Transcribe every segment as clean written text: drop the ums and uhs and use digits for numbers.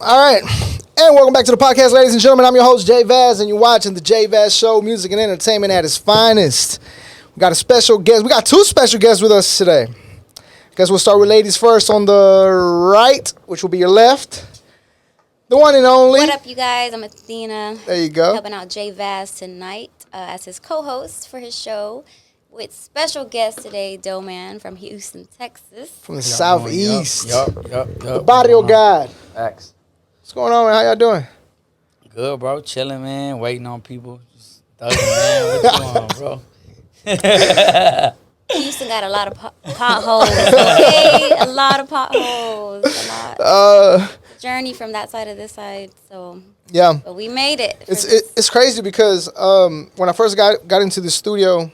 All right. And welcome back to the podcast, ladies and gentlemen. I'm your host, JVaz, and you're watching the JVaz Show, music and entertainment at its finest. We got a special guest. We got two special guests with us today. Guess we'll start with ladies first on the right, which will be your left. The one and only. What up, you guys? I'm Athena. There you go. Helping out JVaz tonight as his co-host for his show with special guest today, Doeman from Houston, Texas. From the southeast. Yup. The Barrio God. Facts. What's going on, man? How y'all doing? Good, bro. Chilling, man. Waiting on people. Just thugging, man. What's going on, bro? Houston got a lot of potholes, okay? A lot of potholes. A lot. Journey from that side to this side, so... Yeah. But we made it. It's crazy because when I first got into the studio,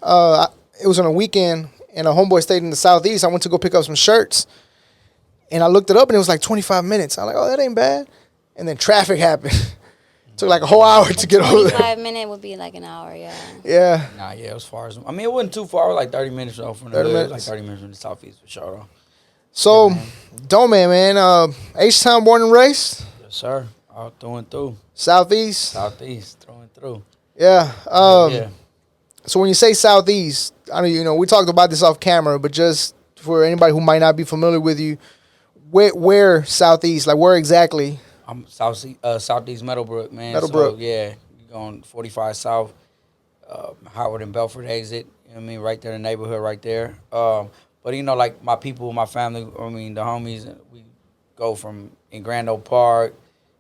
it was on a weekend, and a homeboy stayed in the southeast. I went to go pick up some shirts, and I looked it up, and it was like 25 minutes. I'm like, oh, that ain't bad. And then traffic happened. Took like a whole hour to get over there. 25 minutes would be like an hour, yeah. Yeah. Nah, yeah, it was far as... I mean, it wasn't too far. It was like 30 minutes though from the 30 hood. minutes? Like 30 minutes from the southeast for sure, though. So, Doeman, man, H-Town born and raised? Yes, sir. All through and through. Southeast? Southeast, through and through. Yeah. Yeah. So when you say southeast, I mean, we talked about this off camera, but just for anybody who might not be familiar with you, where southeast? Like, where exactly? I'm southeast Meadowbrook, man. Meadowbrook. So, yeah, you're going 45 South, Howard and Belford exit. You know what I mean? Right there in the neighborhood right there. But, like my people, my family, the homies, we go from in Grand Oak Park.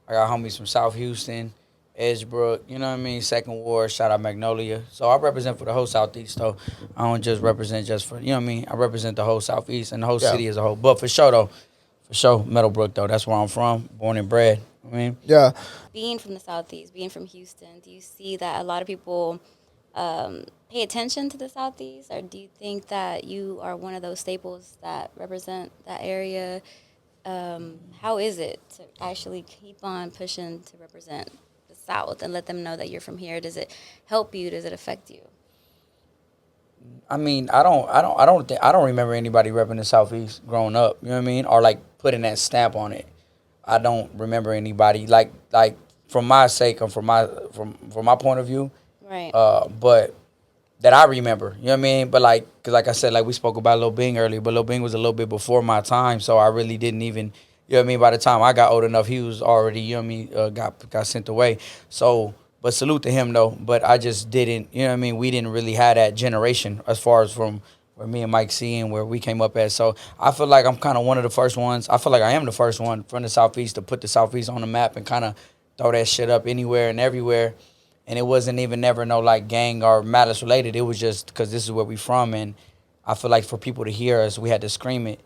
I got homies from South Houston, Edgebrook, you know what I mean? Second Ward, shout out Magnolia. So I represent for the whole Southeast, though. I don't just represent just for, you know what I mean? I represent the whole Southeast and the whole city as a whole. But for sure, Meadowbrook, though. That's where I'm from, born and bred. I mean, yeah. Being from the Southeast, being from Houston, do you see that a lot of people pay attention to the Southeast? Or do you think that you are one of those staples that represent that area? How is it to actually keep on pushing to represent the South and let them know that you're from here? Does it help you? Does it affect you? I mean, I don't remember anybody repping the Southeast growing up, you know what I mean? Or like putting that stamp on it. I don't remember anybody like from my sake or from my point of view. Right. But that I remember, you know what I mean? But because like I said, like we spoke about Lil Bing earlier, but Lil Bing was a little bit before my time, so I really didn't even, you know what I mean? By the time I got old enough, he was already, you know what I mean, got sent away. So, but salute to him though. But I just didn't, you know what I mean? We didn't really have that generation as far as from where me and Mike C and where we came up at. So I feel like I'm kind of one of the first ones. I feel like I am the first one from the Southeast to put the Southeast on the map and kind of throw that shit up anywhere and everywhere. And it wasn't even never no like gang or malice related. It was just because this is where we from, and I feel like for people to hear us, we had to scream it.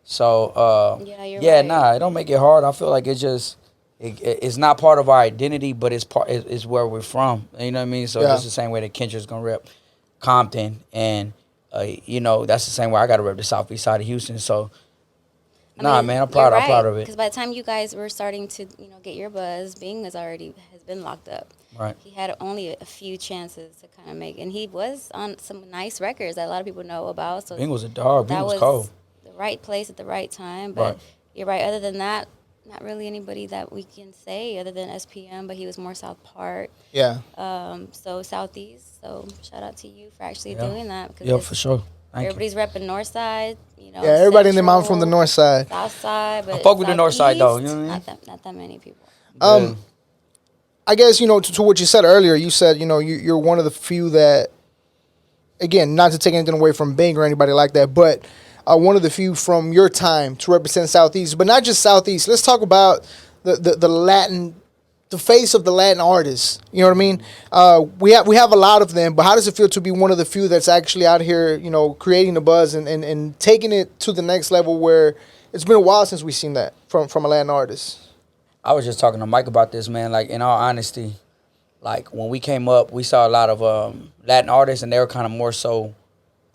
So right. Nah, it don't make it hard. I feel like it's not part of our identity, but it's where we're from. You know what I mean? So it's the same way that Kendra's gonna rep Compton, and that's the same way I gotta rep the southeast side of Houston. So. Man, I'm proud. Right. I'm proud of it. Because by the time you guys were starting to, get your buzz, Bing has been locked up. Right. He had only a few chances to kind of make, and he was on some nice records that a lot of people know about. So Bing was a dog. Bing was cold. The right place at the right time. But you're right. Other than that, not really anybody that we can say other than SPM. But he was more South Park. Yeah. So Southeast. So shout out to you for actually doing that. Yeah, for sure. Everybody's repping North Side, Yeah, everybody in their mom from the North Side. South Side, but I fuck with the North Side though. You know what I mean? Not that many people. I guess to what you said earlier. You said you're one of the few that, again, not to take anything away from Bing or anybody like that, but one of the few from your time to represent Southeast, but not just Southeast. Let's talk about the Latin. The face of the Latin artists, you know what I mean? We have a lot of them, but how does it feel to be one of the few that's actually out here, creating the buzz and taking it to the next level where it's been a while since we've seen that from a Latin artist? I was just talking to Mike about this, man. Like, in all honesty, like, when we came up, we saw a lot of Latin artists, and they were kind of more so,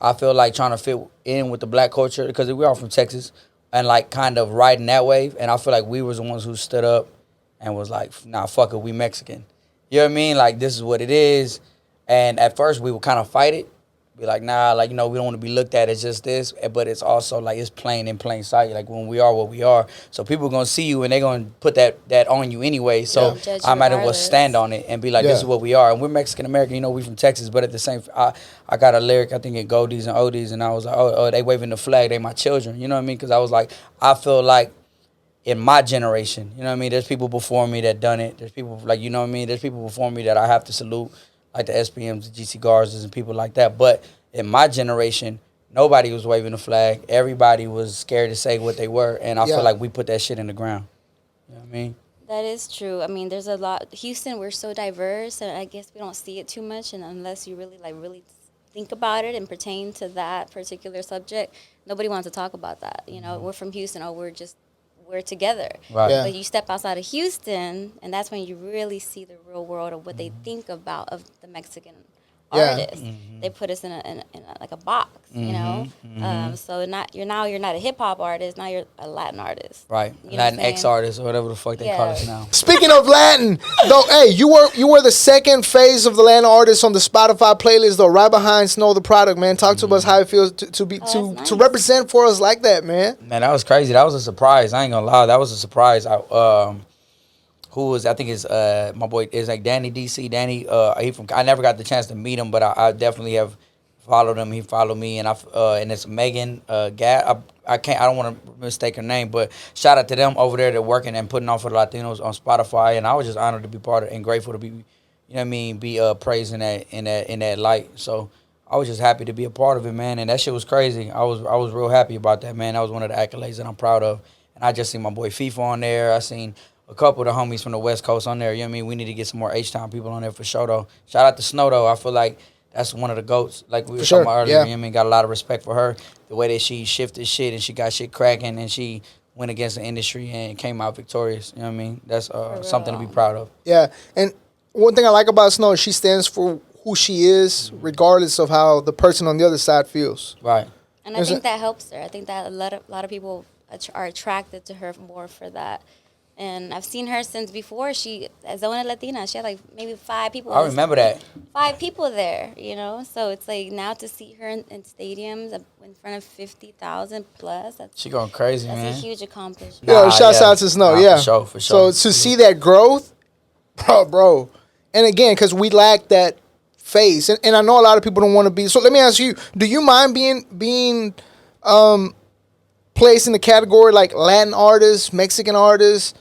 I feel like, trying to fit in with the black culture, because we're all from Texas, and, like, kind of riding that wave. And I feel like we was the ones who stood up and was like, nah, fuck it, we Mexican. You know what I mean? Like, this is what it is. And at first, we would kind of fight it. be like, nah, like, we don't want to be looked at as just this, but it's also like it's plain in plain sight, like when we are what we are. So people gonna see you and they gonna put that on you anyway. So Judge you I might as well regardless. stand on it and be like, this is what we are. And we're Mexican American, we from Texas, but at the same, I got a lyric, I think, in Goldies and Oldies, and I was like, oh, they waving the flag, they my children. You know what I mean? Because I was like, I feel like in my generation, you know what I mean? There's people before me that done it. There's people, like, you know what I mean? There's people before me that I have to salute, like the SPMs, the GC Garzas, and people like that. But in my generation, nobody was waving the flag. Everybody was scared to say what they were. And I feel like we put that shit in the ground. You know what I mean? That is true. I mean, there's a lot. Houston, we're so diverse, and I guess we don't see it too much. And unless you really think about it and pertain to that particular subject, nobody wants to talk about that. We're from Houston. Oh, we're together. Right. Yeah. But you step outside of Houston, and that's when you really see the real world of what they think about of the Mexican artists. They put us in a like a box, So you're not a hip hop artist. Now you're a Latin artist. Right. You know what I'm Latin X saying? artists or whatever the fuck they call us now. Speaking of Latin, though, hey, you were the second phase of the Latin artist on the Spotify playlist, though, right behind Snow the Product, man. Talk to us how it feels to be Oh, that's to nice. represent for us like that, man. Man, that was crazy. That was a surprise. I ain't gonna lie. That was a surprise. I think it's my boy is like Danny DC. Danny, I never got the chance to meet him, but I definitely have followed him. He followed me, and and it's Megan Gat. I don't want to mistake her name, but shout out to them over there that working and putting on for the Latinos on Spotify. And I was just honored to be part of and grateful to be, you know what I mean, be praised in that light. So I was just happy to be a part of it, man. And that shit was crazy. I was real happy about that, man. That was one of the accolades that I'm proud of. And I just seen my boy FIFA on there. I seen a couple of the homies from the West Coast on there. You know what I mean? We need to get some more H-Town people on there for sure, though. Shout out to Snow, though. I feel like that's one of the GOATs. Like we were talking about earlier, you know what I mean? Got a lot of respect for her. The way that she shifted shit and she got shit cracking and she went against the industry and came out victorious. You know what I mean? That's something to be proud of. Yeah, and one thing I like about Snow is she stands for who she is, regardless of how the person on the other side feels. Right. And I think that helps her. I think that a lot of people are attracted to her more for that. And I've seen her since before she, as Doeman Latina, she had like maybe 5 people. I remember that. 5 people there, So it's like now to see her in stadiums in front of 50,000 plus. She going crazy, man. That's a huge accomplishment. Yeah, shouts out to Snow, yeah. For sure. So to see that growth, bro. And again, because we lack that face. And I know a lot of people don't want to be. So let me ask you, do you mind being placed in the category like Latin artists, Mexican artists?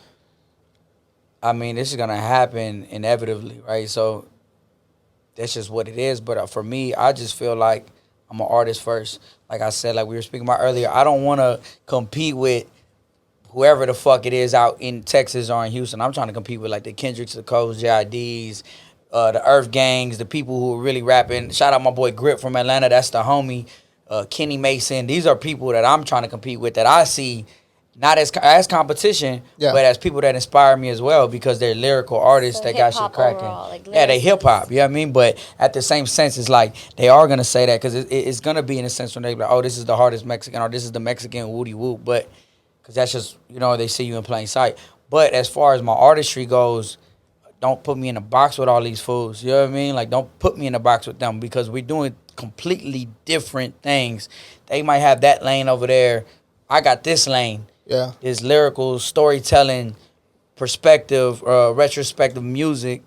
I mean, this is going to happen inevitably, right? So that's just what it is. But for me, I just feel like I'm an artist first. Like I said, like we were speaking about earlier, I don't want to compete with whoever the fuck it is out in Texas or in Houston. I'm trying to compete with like the Kendricks, the Coles, JIDs, the Earth Gangs, the people who are really rapping. Shout out my boy Grip from Atlanta. That's the homie. Kenny Mason. These are people that I'm trying to compete with that I see not as competition, but as people that inspire me as well because they're lyrical artists that got shit cracking. Overall, like they hip hop, you know what I mean? But at the same sense, it's like they are going to say that because it's going to be in a sense when they be like, oh, this is the hardest Mexican or this is the Mexican woody whoop. But because that's just, they see you in plain sight. But as far as my artistry goes, don't put me in a box with all these fools. You know what I mean? Like, don't put me in a box with them because we're doing completely different things. They might have that lane over there. I got this lane. Yeah. This lyrical storytelling perspective, retrospective music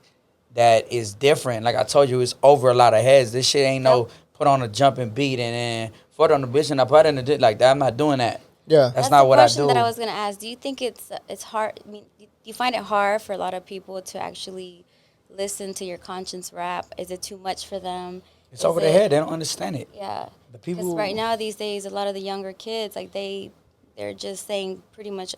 that is different. Like I told you, it's over a lot of heads. This shit ain't no put on a jumping beat and then put on the bitch and I put in the like that. I'm not doing that. Yeah. That's not what I do. That's the question that I was going to ask. Do you think it's hard? I mean, do you find it hard for a lot of people to actually listen to your conscience rap? Is it too much for them? It's over their head. They don't understand it. Yeah. The people Because right now, these days, a lot of the younger kids, like they're just saying pretty much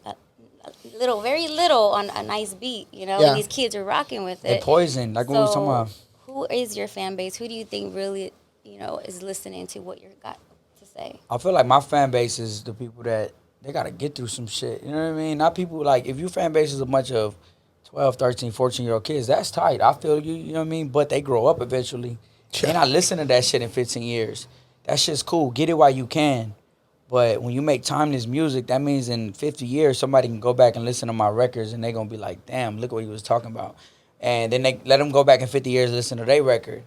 very little on a nice beat, Yeah. And these kids are rocking with it. They poison, like we was talking about. Who is your fan base? Who do you think really, is listening to what you got to say? I feel like my fan base is the people that they got to get through some shit. You know what I mean? Not people like, if your fan base is a bunch of 12, 13, 14-year-old kids, that's tight. I feel you, you know what I mean? But they grow up eventually. They're not listening to that shit in 15 years. That shit's cool. Get it while you can. But when you make timeless music, that means in 50 years, somebody can go back and listen to my records and they're going to be like, damn, look what he was talking about. And then they let them go back in 50 years and listen to their record.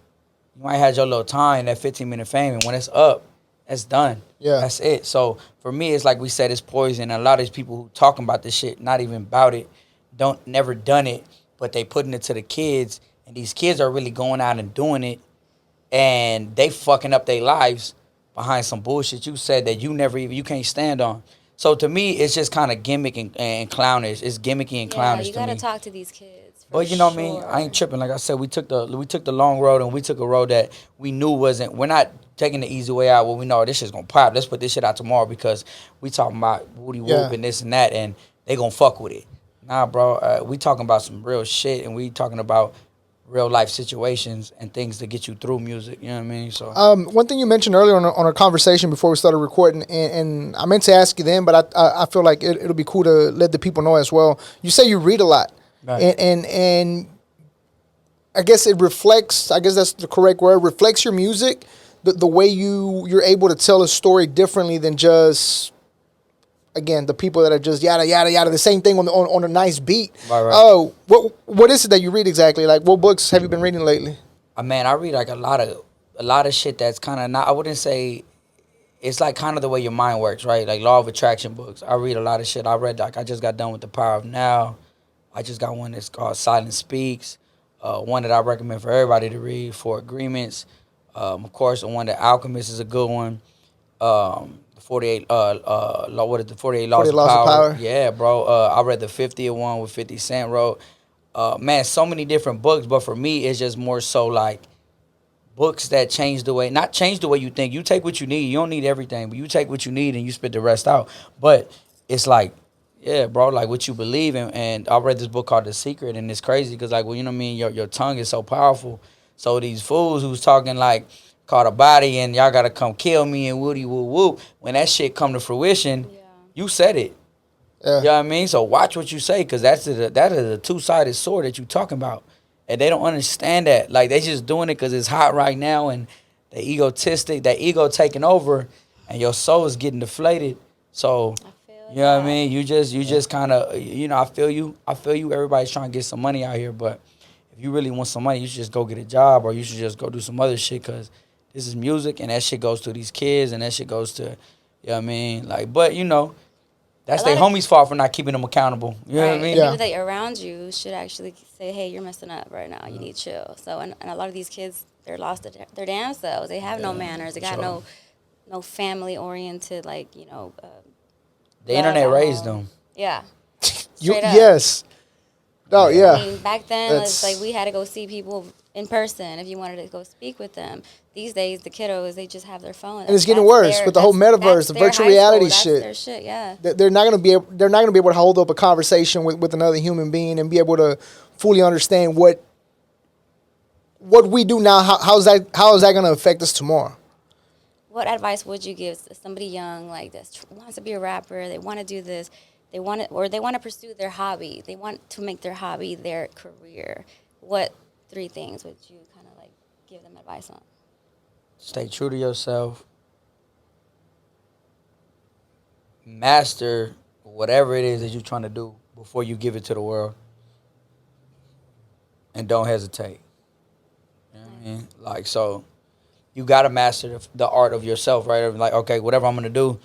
You might have your little time, that 15-minute fame, and when it's up, that's done. Yeah. That's it. So for me, it's like we said, it's poison. And a lot of these people who talking about this shit, not even about it, don't never done it, but they putting it to the kids, and these kids are really going out and doing it, and they fucking up their lives behind some bullshit you said that you can't stand on. So to me, it's just kind of gimmick and clownish. It's gimmicky and Yeah, clownish you to gotta me. talk to these kids for But you know what I mean? sure. I ain't tripping. Like I said, we took the long road, and we took a road that we knew wasn't. We're not taking the easy way out. Well, we know this shit's gonna pop. Let's put this shit out tomorrow because we talking about woody whoop Yeah. and this and that, and they gonna fuck with it. Nah, bro. We talking about some real shit, and we talking about real life situations and things to get you through music. You know what I mean? So One thing you mentioned earlier on a conversation before we started recording, and I meant to ask you then, but I feel like it'll be cool to let the people know as well. You say you read a lot, Right. and I guess it reflects. I guess that's the correct word. Reflects your music, the way you're able to tell a story differently than just, again, the people that are just yada yada yada, the same thing on a nice beat. Right, right. Oh, what is it that you read exactly? Like, what books have you been reading lately? Man, I read like a lot of shit that's kind of not. I wouldn't say it's like kind of the way your mind works, right? Like law of attraction books. I read a lot of shit. I read like I just got done with The Power of Now. I just got one that's called Silence Speaks. One that I recommend for everybody to read, For Agreements. Of course, the one that Alchemist is a good one. The 48 what is the 48 Laws 48 of Laws of Power? Power. Yeah, bro. I read the 50th one with 50 Cent wrote. Man, so many different books, but for me, it's just more so like books that change the way, not change the way you think. You take what you need. You don't need everything, but you take what you need and you spit the rest out. But it's like, yeah, bro, like what you believe in. And I read this book called The Secret, and it's crazy because, like, well, you know what I mean? Your tongue is so powerful. So these fools who's talking like, caught a body and y'all got to come kill me and woody woo woo, when that shit come to fruition, Yeah. you said it. Yeah. You know what I mean? So watch what you say, because that is a two-sided sword that you talking about. And they don't understand that. Like, they just doing it because it's hot right now and they egotistic, that ego taking over, and your soul is getting deflated. So, I feel you know what I that. mean? You just kind of, you know, I feel you. I feel you. Everybody's trying to get some money out here, but if you really want some money, you should just go get a job, or you should just go do some other shit, because this is music, and that shit goes to these kids, and that shit goes to, you know what I mean? Like, but, you know, that's A their lot of- homies' fault for not keeping them accountable. You know what I Right. mean? Yeah. People that are around you should actually say, "Hey, you're messing up right now. You need to chill." So, and a lot of these kids, they're lost their damn selves. They have no manners. They got sure. no family oriented, like The love internet at raised home. them. Yeah, You straight up. yes. Oh Yeah. yeah. I mean, back then, it's That's like we had to go see people in person if you wanted to go speak with them. These days, the kiddos, they just have their phone. and it's getting worse with the whole metaverse, the virtual reality That's shit. their shit, yeah. They're not gonna be able to hold up a conversation with another human being and be able to fully understand what we do now. How is that gonna affect us tomorrow? What advice would you give to somebody young like this, wants to be a rapper, they want to do this, they want to pursue their hobby, they want to make their hobby their career? What 3 things would you kind of like give them advice on? Stay true to yourself. Master whatever it is that you're trying to do before you give it to the world. And don't hesitate. You know what I mean? Like, so you got to master the art of yourself, right? Like, okay, whatever I'm going to do,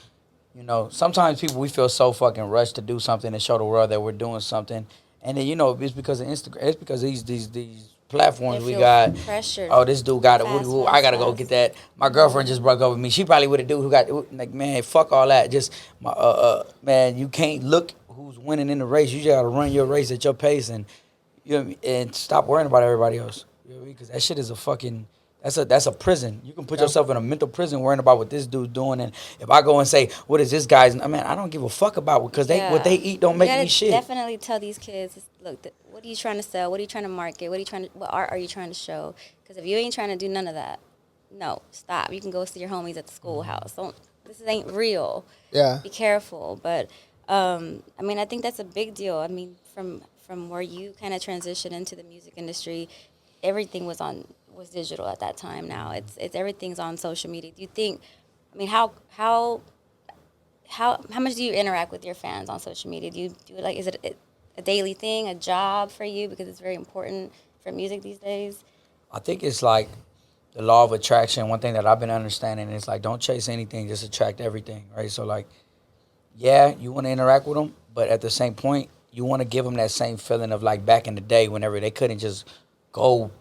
you know, sometimes people, we feel so fucking rushed to do something and show the world that we're doing something. And then, you know, it's because of Instagram. It's because of these platforms They we feel got. pressured. Oh, this dude got it. Fast, I got to fast, go fast. get that. My girlfriend just broke up with me. She probably with a dude who got, like, man, fuck all that. Just, man, you can't look who's winning in the race. You just got to run your race at your pace, and you know what I mean? And stop worrying about everybody else. You know what I mean? Because that shit is a fucking, that's a prison. You can put yourself in a mental prison worrying about what this dude's doing. And if I go and say, what is this guy's, I mean, I don't give a fuck about it, because what they eat don't You make gotta me shit. definitely tell these kids, look, what are you trying to sell? What are you trying to market? What art are you trying to show? Because if you ain't trying to do none of that, no, stop. You can go see your homies at the schoolhouse. This ain't real. Yeah. Be careful. But I mean, I think that's a big deal. I mean, from where you kind of transition into the music industry, everything was digital at that time. Now it's everything's on social media. Do you think? I mean, how much do you interact with your fans on social media? Do you do it like, is it a daily thing, a job for you, because it's very important for music these days? I think it's like, the law of attraction. One thing that I've been understanding is like, don't chase anything, just attract everything, right? So like, yeah, you want to interact with them, but at the same point, you want to give them that same feeling of like back in the day whenever they couldn't just go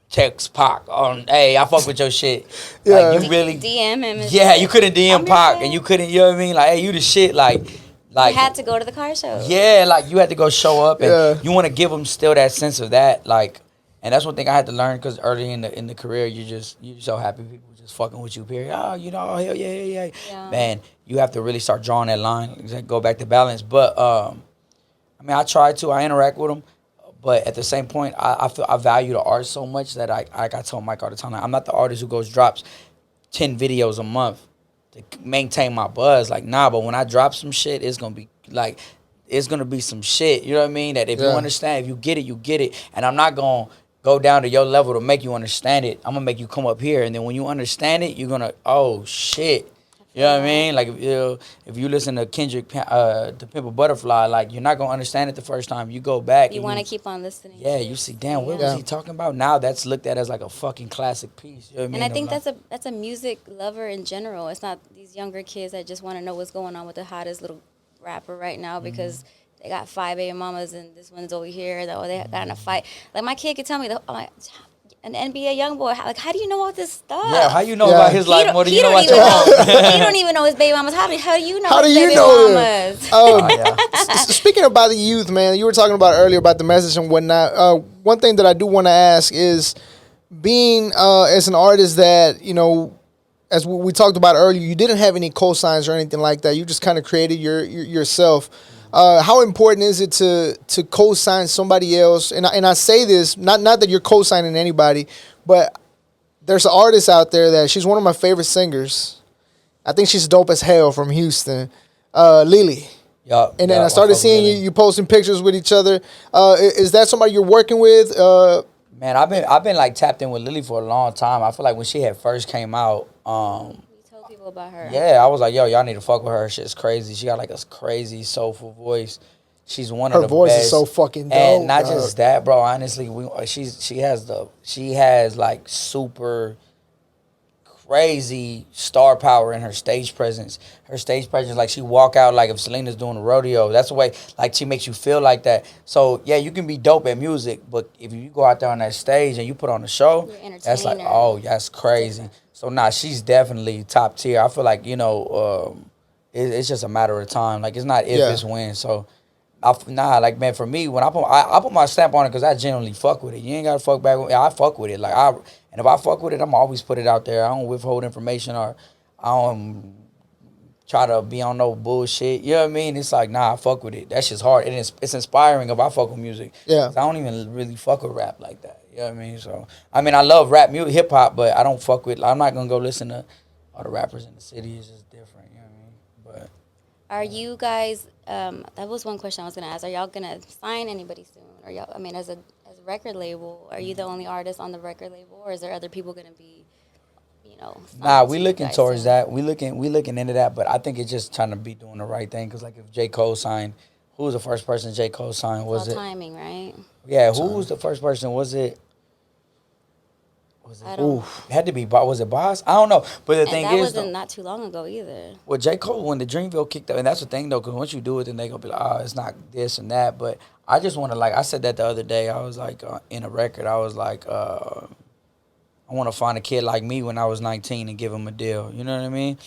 text Pac on, hey, I fuck with your shit. Like, Yeah. you really, DM him. And yeah, say, you couldn't "I'm DM your Pac, fan." and you couldn't, you know what I mean? Like, hey, you the shit. You had to go to the car show. yeah, like you had to go show up, and Yeah. you want to give them still that sense of that, like, and that's one thing I had to learn because early in the career, you so happy people just fucking with you. Period. Oh, you know, hell yeah, yeah, yeah. Yeah. Man, you have to really start drawing that line, go back to balance. But I mean, I try to, I interact with them, but at the same point, I feel I value the art so much that I tell Mike all the time, like, I'm not the artist who drops 10 videos a month to maintain my buzz. Like, nah, but when I drop some shit, it's gonna be like, it's gonna be some shit. You know what I mean? That if you Yeah. understand, if you get it, you get it. And I'm not gonna go down to your level to make you understand it. I'm gonna make you come up here, and then when you understand it, you're gonna, oh shit. You know what I mean? Like, if you listen to Kendrick, to Pimp a Butterfly, like, you're not gonna understand it the first time. You go back. You want to keep on listening. Yeah, you see, damn, what was Yeah. he talking about? Now that's looked at as like a fucking classic piece. You know what I mean? And I think Like, that's a music lover in general. It's not these younger kids that just want to know what's going on with the hottest little rapper right now because they got 5 a.m. mamas and this one's over here. Or they got in a fight. Like my kid could tell me, an NBA young boy, how do you know all this stuff? yeah, how you know Yeah. about his life more than you know about even your know. own? He don't even know his baby mamas. How do you know How do his you baby know them? mamas? Oh, yeah. Speaking about the youth, man, you were talking about earlier about the message and whatnot. One thing that I do want to ask is, being as an artist that, you know, as we talked about earlier, you didn't have any cosigns or anything like that. You just kind of created yourself. How important is it to co-sign somebody else? And I say this not that you're co-signing anybody, but there's an artist out there that she's one of my favorite singers. I think she's dope as hell from Houston, Lily. Yup, And then yup, I started fuck with seeing Lily. you posting pictures with each other. Is that somebody you're working with? Man, I've been like tapped in with Lily for a long time. I feel like when she had first came out, You told people about her. yeah, I was like, yo, y'all need to fuck with her. Shit's crazy. She got like a crazy soulful voice. She's one of Her the voice best. is so fucking dope. And not dog. just that, bro. Honestly, she has like super crazy star power in her stage presence. Her stage presence, like she walk out like if Selena's doing a rodeo. That's the way like she makes you feel like that. So yeah, you can be dope at music, but if you go out there on that stage and you put on a show, You're an that's like, entertainer. oh, that's crazy. So nah, she's definitely top tier. I feel like, you know, it's just a matter of time. Like it's not if, Yeah. it's when. So like man, for me, when I put my stamp on it because I genuinely fuck with it. You ain't gotta fuck back with me. I fuck with it. And if I fuck with it, I'm always put it out there. I don't withhold information or I don't try to be on no bullshit. You know what I mean? It's like, nah, I fuck with it. That shit's hard. It's inspiring if I fuck with music. Yeah. 'Cause I don't even really fuck with rap like that. You know what I mean? So I mean, I love rap music, hip hop, but I don't fuck with. I'm not gonna go listen to all the rappers in the city. It's just different. You know what I mean? But Are you guys? That was one question I was gonna ask. Are y'all gonna sign anybody soon? Or y'all? I mean, as a record label, are you the only artist on the record label, or is there other people gonna be? You know. nah, signed we to you looking guys towards soon? that. We looking into that, but I think it's just trying to be doing the right thing. Cause like if J. Cole signed, who was the first person J. Cole signed? It's Was all it? timing, right? Yeah, who was the first person? Was it? I don't. Ooh, it had to be. Was it Boss? I don't know. But the And thing that is, wasn't though, not too long ago either. well, J. Cole, when the Dreamville kicked up, and that's the thing, though, because once you do it, then they going to be like, oh, it's not this and that. But I just want to, like, I said that the other day. I was like, in a record, I was like, I want to find a kid like me when I was 19 and give him a deal. You know what I mean?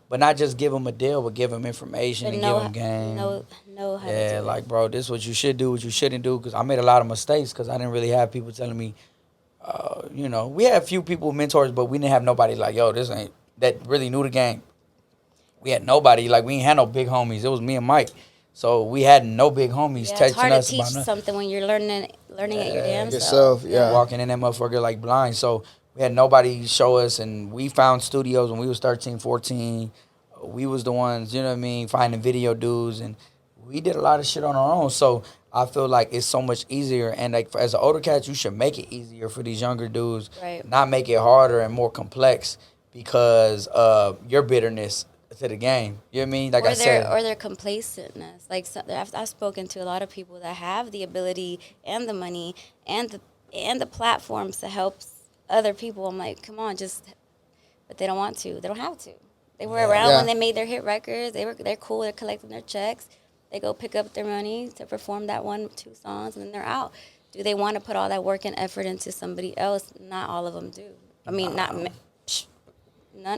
But not just give him a deal, but give him information But and know give him game. know how to Yeah, do like, it. bro, this is what you should do, what you shouldn't do. Because I made a lot of mistakes because I didn't really have people telling me, you know, we had a few people, mentors, but we didn't have nobody like, yo, this ain't, that really knew the game. We had nobody, like, we ain't had no big homies. It was me and Mike. So we had no big homies Yeah, it's texting hard to us teach about nothing. something when you're learning it your damn yourself, self. yeah. Walking in that motherfucker like blind. So we had nobody show us, and we found studios when we was 13, 14. We was the ones, you know what I mean, finding video dudes, and we did a lot of shit on our own. So I feel like it's so much easier, and like as an older cat, you should make it easier for these younger dudes, Right. not make it harder and more complex because of your bitterness to the game. You know what I mean? Like I said, Or their complacentness. Like I've spoken to a lot of people that have the ability and the money and the platforms to help other people, I'm like, come on, but they don't want to. They don't have to. They were Yeah. around Yeah. when they made their hit records. They're cool. They're collecting their checks. They go pick up their money to perform that 1-2 songs, and then they're out. Do they want to put all that work and effort into somebody else? Not all of them do. I mean, none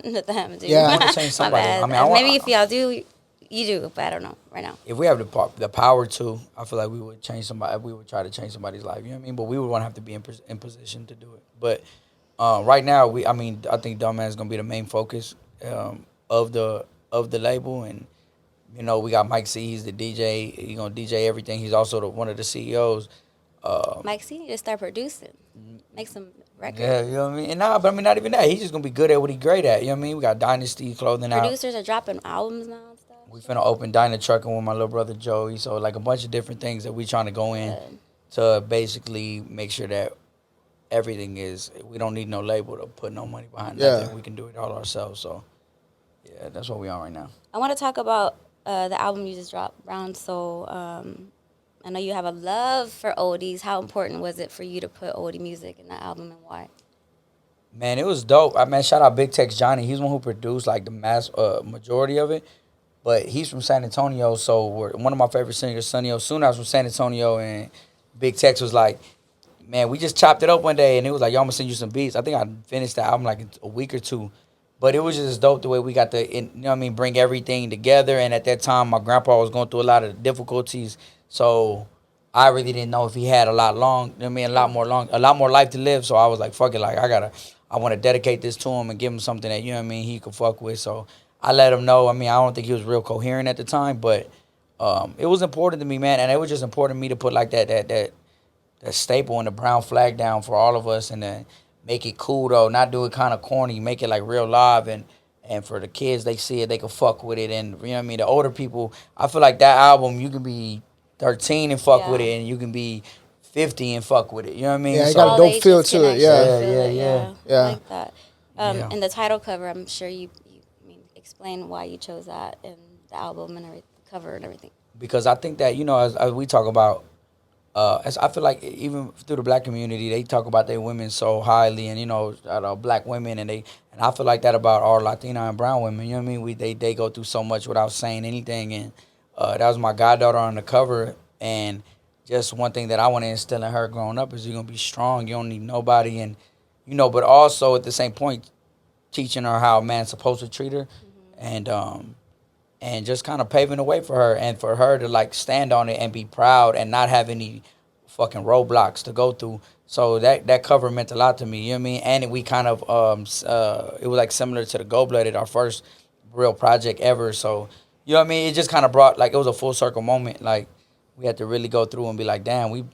of them do. Yeah. I wanna change My somebody. bad. I mean, I want- Maybe if y'all do, you do, but I don't know right now. If we have the power to, I feel like we would change somebody. We would try to change somebody's life. You know what I mean? But we would want to have to be in position to do it. But right now, I think Doeman is gonna be the main focus of the label, and you know, we got Mike C. He's the DJ. He's gonna DJ everything. He's also one of the CEOs. Mike C need to start producing, make some records. Yeah, you know what I mean? And but I mean, not even that. He's just gonna be good at what he's great at. You know what I mean? We got Dynasty clothing out. Producers are dropping albums now and stuff. We finna open Dyna Trucking with my little brother Joey. So like a bunch of different things that we trying to go in Good. to basically make sure that everything is. We don't need no label to put no money behind nothing. We can do it all ourselves. So yeah, that's what we on right now. I want to talk about the album you just dropped, Brown Soul. I know you have a love for oldies. How important was it for you to put oldie music in that album, and why? Man, it was dope. I mean, shout out Big Tex Johnny. He's the one who produced like the majority of it. But he's from San Antonio, so one of my favorite singers, Sonny Osuna, was from San Antonio, and Big Tex was like, man, we just chopped it up one day, and it was like, yo, I'm gonna send you some beats. I think I finished the album like in a week or two. But it was just dope the way we got you know what I mean, bring everything together. And at that time, my grandpa was going through a lot of difficulties. So I really didn't know if he had a lot more life to live. So I was like, fuck it, like I want to dedicate this to him and give him something that, you know what I mean, he could fuck with. So I let him know. I mean, I don't think he was real coherent at the time, but it was important to me, man. And it was just important to me to put like that staple and the brown flag down for all of us, and then make it cool though, not do it kind of corny, make it like real live, and for the kids, they see it, they can fuck with it, and you know what I mean, the older people, I feel like that album, you can be 13 and fuck with it, and you can be 50 and fuck with it, you know what I mean? Yeah, it So- got a All dope ages feel can to it. actually Yeah. feel it, Yeah. I like that. Yeah. And the title cover, I'm sure you explain why you chose that and the album and the cover and everything. Because I think that, you know, as we talk about, as I feel like even through the black community, they talk about their women so highly, and you know, black women, and I feel like that about our Latina and brown women. You know what I mean? They go through so much without saying anything, and that was my goddaughter on the cover, and just one thing that I want to instill in her growing up is you're gonna be strong. You don't need nobody, and you know, but also at the same point, teaching her how a man's supposed to treat her, and just kind of paving the way for her, and for her to like stand on it and be proud and not have any fucking roadblocks to go through. So that cover meant a lot to me, you know what I mean? And we kind of it was like similar to the Gold Blooded, our first real project ever. So you know what I mean? It just kind of brought, like, it was a full circle moment. Like we had to really go through and be like, damn, we've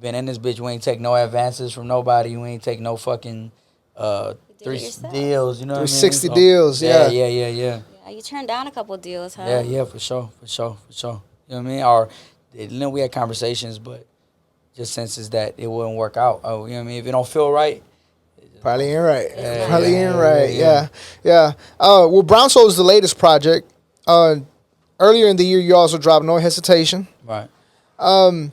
been in this bitch. We ain't take no advances from nobody. We ain't take no fucking did it yourself. deals. You know what I mean? 360 So, deals. Yeah. Yeah. Yeah, you turned down a couple deals, huh? Yeah, for sure. You know what I mean? Or, you know, we had conversations, but just senses that it wouldn't work out. Oh, you know what I mean? If it don't feel right, Probably ain't right. Yeah. Probably ain't right. Yeah. Yeah. Well, Brown Soul is the latest project. Earlier in the year, you also dropped No Hesitation. right. I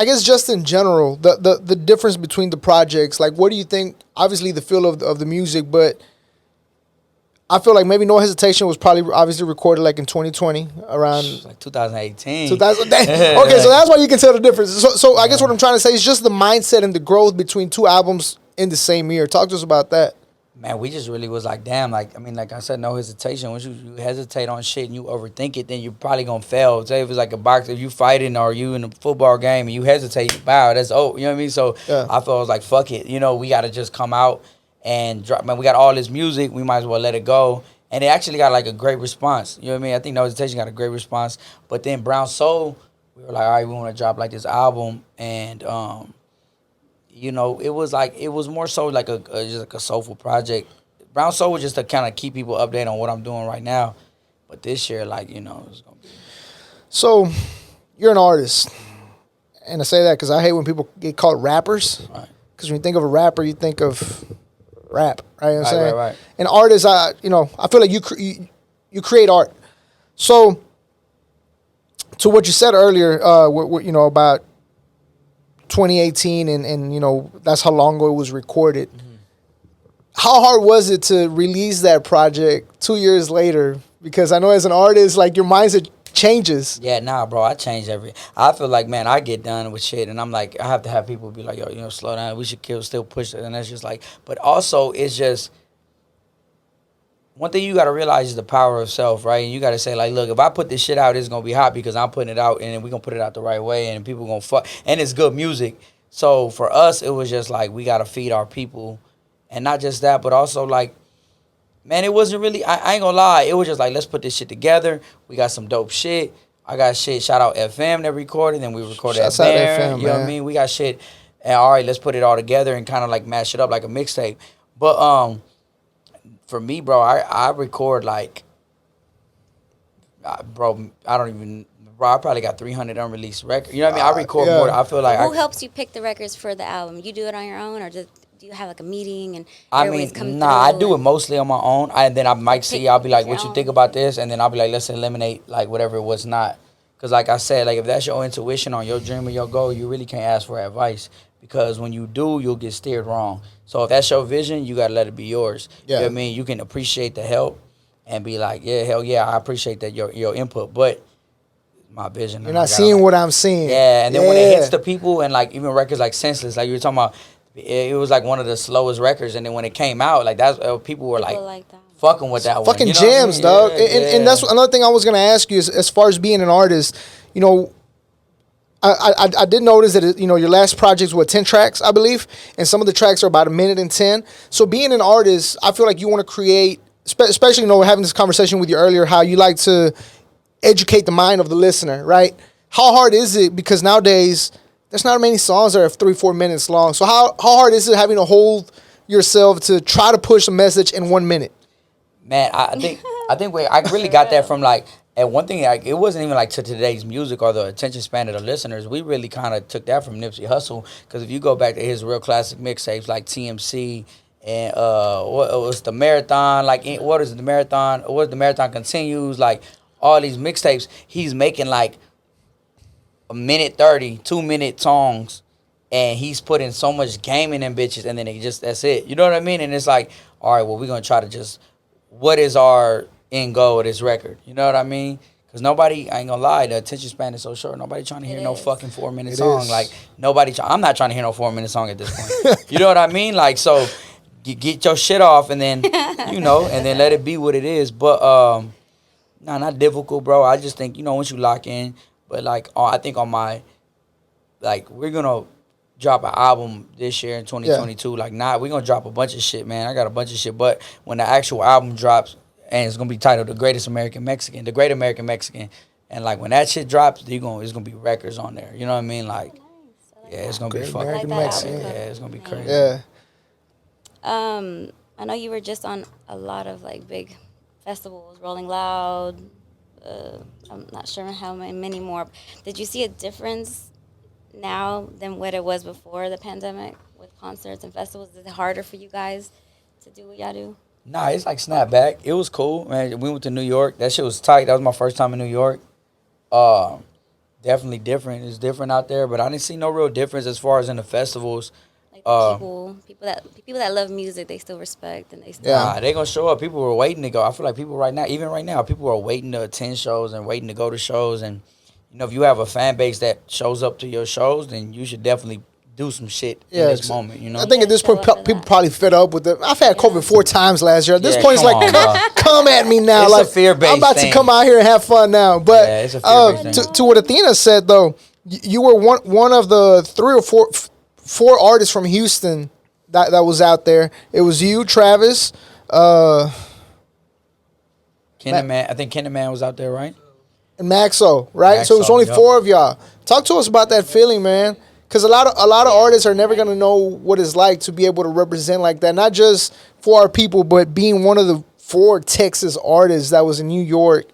guess just in general, the difference between the projects. Like, what do you think? Obviously, the feel of the music, but I feel like maybe No Hesitation was probably obviously recorded like in 2020 around. It's like 2018. So that's okay. So that's why you can tell the difference. So I guess what I'm trying to say is just the mindset and the growth between two albums in the same year. Talk to us about that. Man, we just really was like, damn, like, I mean, like I said, no hesitation. Once you hesitate on shit and you overthink it, then you're probably going to fail. Say if it's like a box, if you fighting or you in a football game and you hesitate, wow, that's you know what I mean? So Yeah. I felt like, fuck it. You know, we got to just come out and drop. Man, we got all this music. We might as well let it go. And it actually got like a great response. You know what I mean? I think No Hesitation got a great response. But then Brown Soul, we were like, all right, we want to drop like this album. And, you know, it was more so like just like a soulful project. Brown Soul was just to kind of keep people updated on what I'm doing right now. But this year, like, you know, it's going to be. So you're an artist, and I say that because I hate when people get called rappers. Right. Because when you think of a rapper, you think of rap, right? You know what I'm saying? Right. And artists, I feel like you create art. So to what you said earlier, about 2018, and you know that's how long ago it was recorded. How hard was it to release that project 2 years later? Because I know as an artist, like your mindset changes. Yeah, nah, bro, I changed I feel like, man, I get done with shit, and I'm like, I have to have people be like, yo, you know, slow down. We should still push it, and that's just like. But also, it's just one thing you got to realize is the power of self, right? And you got to say, like, look, if I put this shit out, it's gonna be hot because I'm putting it out, and we're gonna put it out the right way, and people gonna fuck, and it's good music. So for us, it was just like we gotta feed our people, and not just that, but also like. Man, it wasn't really, I ain't gonna lie, it was just like, let's put this shit together. We got some dope shit. I got shit, shout out FM that recorded, then we recorded Shouts at out Bear, FM, you know what I man. mean? We got shit, and all right, let's put it all together and kind of like mash it up like a mixtape. But for me, bro, I record like, bro, I don't even, bro, I probably got 300 unreleased records. You know what I mean? I record yeah. more, I feel like Who helps you pick the records for the album? You do it on your own, or do you have like a meeting and I everybody's mean, come nah, I through do it and- mostly on my own. And then I might see, I'll be like, pick your what you own think about thing? this? And then I'll be like, let's eliminate like whatever it was not. Because like I said, like if that's your intuition on your dream or your goal, you really can't ask for advice. Because when you do, you'll get steered wrong. So if that's your vision, you got to let it be yours. You know what I mean? You can appreciate the help and be like, yeah, hell yeah, I appreciate that your input. But my vision. You're not seeing what I'm seeing. Yeah, and then when it hits the people and like even records like Senseless, like you were talking about, it was like one of the slowest records, and then when it came out, like that's people were People like that. fucking with that one. Fucking You know what I jams, mean? dog. Yeah, And that's another thing I was gonna ask you is as far as being an artist, you know. I did notice that you know your last projects were 10 tracks, I believe, and some of the tracks are about a minute and 10. So being an artist, I feel like you want to create, especially you know having this conversation with you earlier, how you like to educate the mind of the listener, right? How hard is it? Because nowadays there's not many songs that are 3-4 minutes long. So how hard is it having to hold yourself to try to push a message in 1 minute? Man, I think I really got that from like. And one thing, like, it wasn't even like to today's music or the attention span of the listeners. We really kind of took that from Nipsey Hussle, because if you go back to his real classic mixtapes like TMC and what was the Marathon, like what is the Marathon? What the Marathon Continues? Like all these mixtapes, he's making like a minute 30, 2-minute songs, and he's putting so much game in them bitches, and then that's it. You know what I mean? And it's like, all right, well, we're gonna try to just, what is our end goal of this record? You know what I mean? Because nobody, I ain't gonna lie, the attention span is so short. Nobody trying to hear no fucking 4-minute song. Is. Like I'm not trying to hear no 4-minute song at this point. You know what I mean? Like, so get your shit off, and then you know, and then let it be what it is. But nah, not difficult, bro. I just think, you know, once you lock in, but like I think on my, like, we're gonna drop an album this year in 2022. Yeah. Like, we're gonna drop a bunch of shit, man. I got a bunch of shit, but when the actual album drops, and it's gonna be titled The Great American Mexican, and like when that shit drops, it's gonna be records on there. You know what I mean? Like, yeah, it's gonna be fucking American Mexican. Yeah, it's gonna be crazy. Yeah. I know you were just on a lot of like big festivals, Rolling Loud. I'm not sure how many more. Did you see a difference now than what it was before the pandemic with concerts and festivals? Is it harder for you guys to do what y'all do? Nah, it's like snap back. It was cool, man. We went to New York. That shit was tight. That was my first time in New York. Definitely different. It's different out there, but I didn't see no real difference as far as in the festivals. Like the people that love music, they still respect and they still. Yeah, they gonna show up. People were waiting to go. I feel like people right now, people are waiting to attend shows and waiting to go to shows. And you know, if you have a fan base that shows up to your shows, then you should definitely do some shit in this moment, you know? I think at this point, people probably fed up with it. I've had COVID 4 times last year. At this point, it's like, come at me now. It's like, a fear-based I'm about thing. to come out here and have fun now. But yeah, it's a fear-based thing. To what Athena said, though, you were one of the 3 or 4 artists from Houston that was out there. It was you, Travis. Kenneman, I think Kenneman was out there, right? And Maxo, right? So it was only 4 of y'all. Talk to us about that feeling, man. Because a lot of artists are never gonna know what it's like to be able to represent like that, not just for our people, but being one of the 4 Texas artists that was in New York,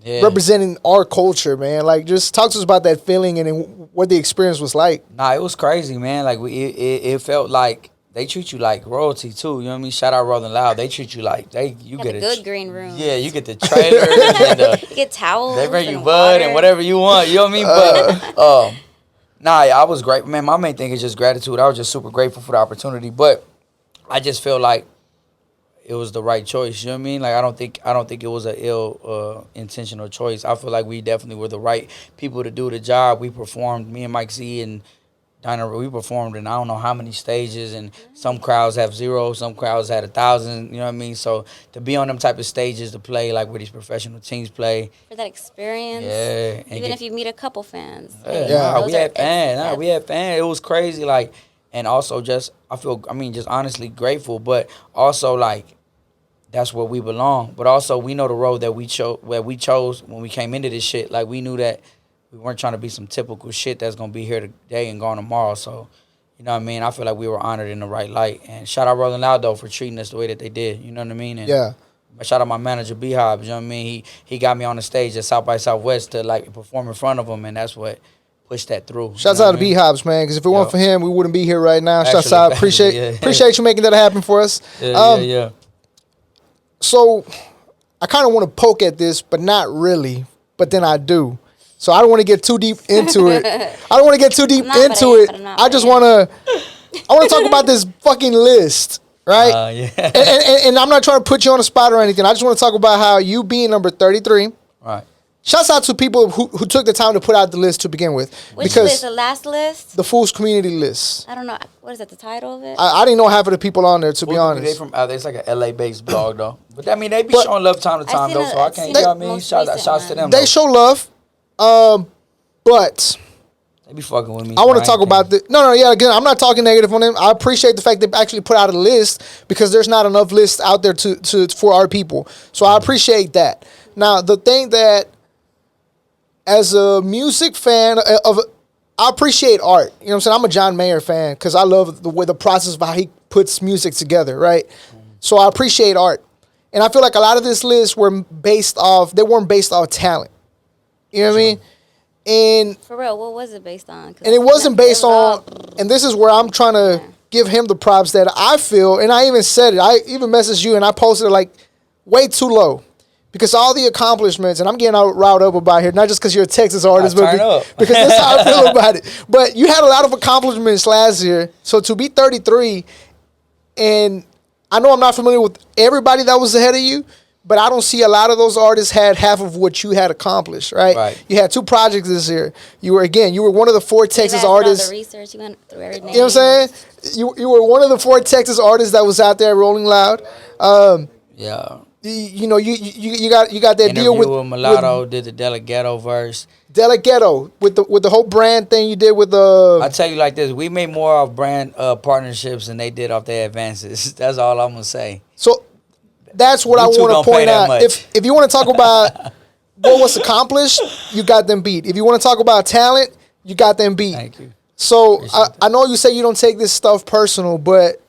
representing our culture, man. Like, just talk to us about that feeling and what the experience was like. Nah, it was crazy, man. Like it felt like they treat you like royalty too. You know what I mean? Shout out Rolling Loud. They treat you like you get a good green room. Yeah, you get the trailers and you get towels. They bring you and bud water. and whatever you want. You know what I mean? But Nah, I was great, man. My main thing is just gratitude. I was just super grateful for the opportunity, but I just feel like it was the right choice. You know what I mean? Like I don't think it was a ill intentional choice. I feel like we definitely were the right people to do the job. We performed. Me and Mike Z and Dinah, we performed in I don't know how many stages, and some crowds have 0, some crowds had 1,000. You know what I mean? So to be on them type of stages to play like where these professional teams play, For that experience, yeah, even if you meet a couple fans. yeah, nah, those we are- had fans. Nah, that's- we had fans. It was crazy, like, and also just I mean, just honestly grateful, but also like that's where we belong. But also we know the road that we chose when we came into this shit. Like we knew that we weren't trying to be some typical shit that's gonna be here today and gone tomorrow. So, you know what I mean? I feel like we were honored in the right light. And shout out Rolling Loud though for treating us the way that they did. You know what I mean? And Yeah. shout out my manager Beehive. You know what I mean? He got me on the stage at South by Southwest to like perform in front of him, and that's what pushed that through. Shouts You know out what to I mean? Beehives, man. Because if it weren't for him, we wouldn't be here right now. Shouts Actually, out. Appreciate yeah. appreciate you making that happen for us. Yeah. So I kind of want to poke at this, but not really. But then I do. So I don't want to get too deep into it. I don't want to get too deep I'm not into for it. that, but I'm not I for just that. want to talk about this fucking list, right? Yeah. And I'm not trying to put you on the spot or anything. I just want to talk about how you being number 33. Right. Shouts out to people who took the time to put out the list to begin with. Which because list? The last list? the Fools Community list. I don't know. What is that? The title of it? I didn't know half of the people on there, to be They honest. from it's like a LA based blog though. But I mean they be But- showing love time to I time seen though, it- so I I've can't. seen You know what I the mean? most Shouts recent to them. one. They though. show love, but They be fucking with me. I want to so talk ain't about care. the no. Yeah, again, I'm not talking negative on them. I appreciate the fact they actually put out a list because there's not enough lists out there to for our people. So I appreciate that. Now, the thing that, as a music fan I appreciate art. You know what I'm saying? I'm a John Mayer fan because I love the way the process of how he puts music together, right? So I appreciate art. And I feel like a lot of this list were they weren't based off talent. You know what I mean? And For real, what was it based on? 'Cause and it wasn't based was all- on, and this is where I'm trying to give him the props that I feel, and I even said it. I even messaged you and I posted it like way too low. Because all the accomplishments, and I'm getting all riled up about here, not just because you're a Texas artist, but turn up. because that's how I feel about it. But you had a lot of accomplishments last year. So to be 33, and I know I'm not familiar with everybody that was ahead of you, but I don't see a lot of those artists had half of what you had accomplished, right? Right. You had 2 projects this year. You were one of the 4 Texas JVaz did all artists. the research. You went through every name. You know what I'm saying? You were one of the 4 Texas artists that was out there rolling loud. Yeah. You know, you got that Interview deal with Mulatto, did the Delegato verse. Delegato with the whole brand thing you did with the. I tell you like this, we made more off brand partnerships than they did off their advances. That's all I'm gonna say. So that's what You I two want don't to pay point that out. much. If you want to talk about what was accomplished, you got them beat. If you want to talk about talent, you got them beat. Thank you. So Appreciate I know you say you don't take this stuff personal, but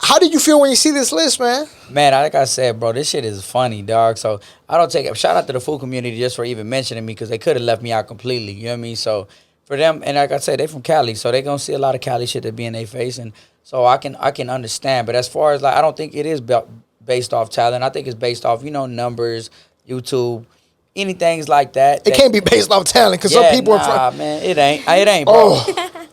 how did you feel when you see this list, man? Man, like I said, bro, this shit is funny, dog. So I don't take it. Shout out to the food community just for even mentioning me because they could have left me out completely. You know what I mean? So for them, and like I said, they from Cali, so they gonna see a lot of Cali shit that be in their face, and so I can understand. But as far as like, I don't think it is based off talent. I think it's based off numbers, YouTube, anything like that. It can't be based off talent because some people in front. Man, it ain't, bro.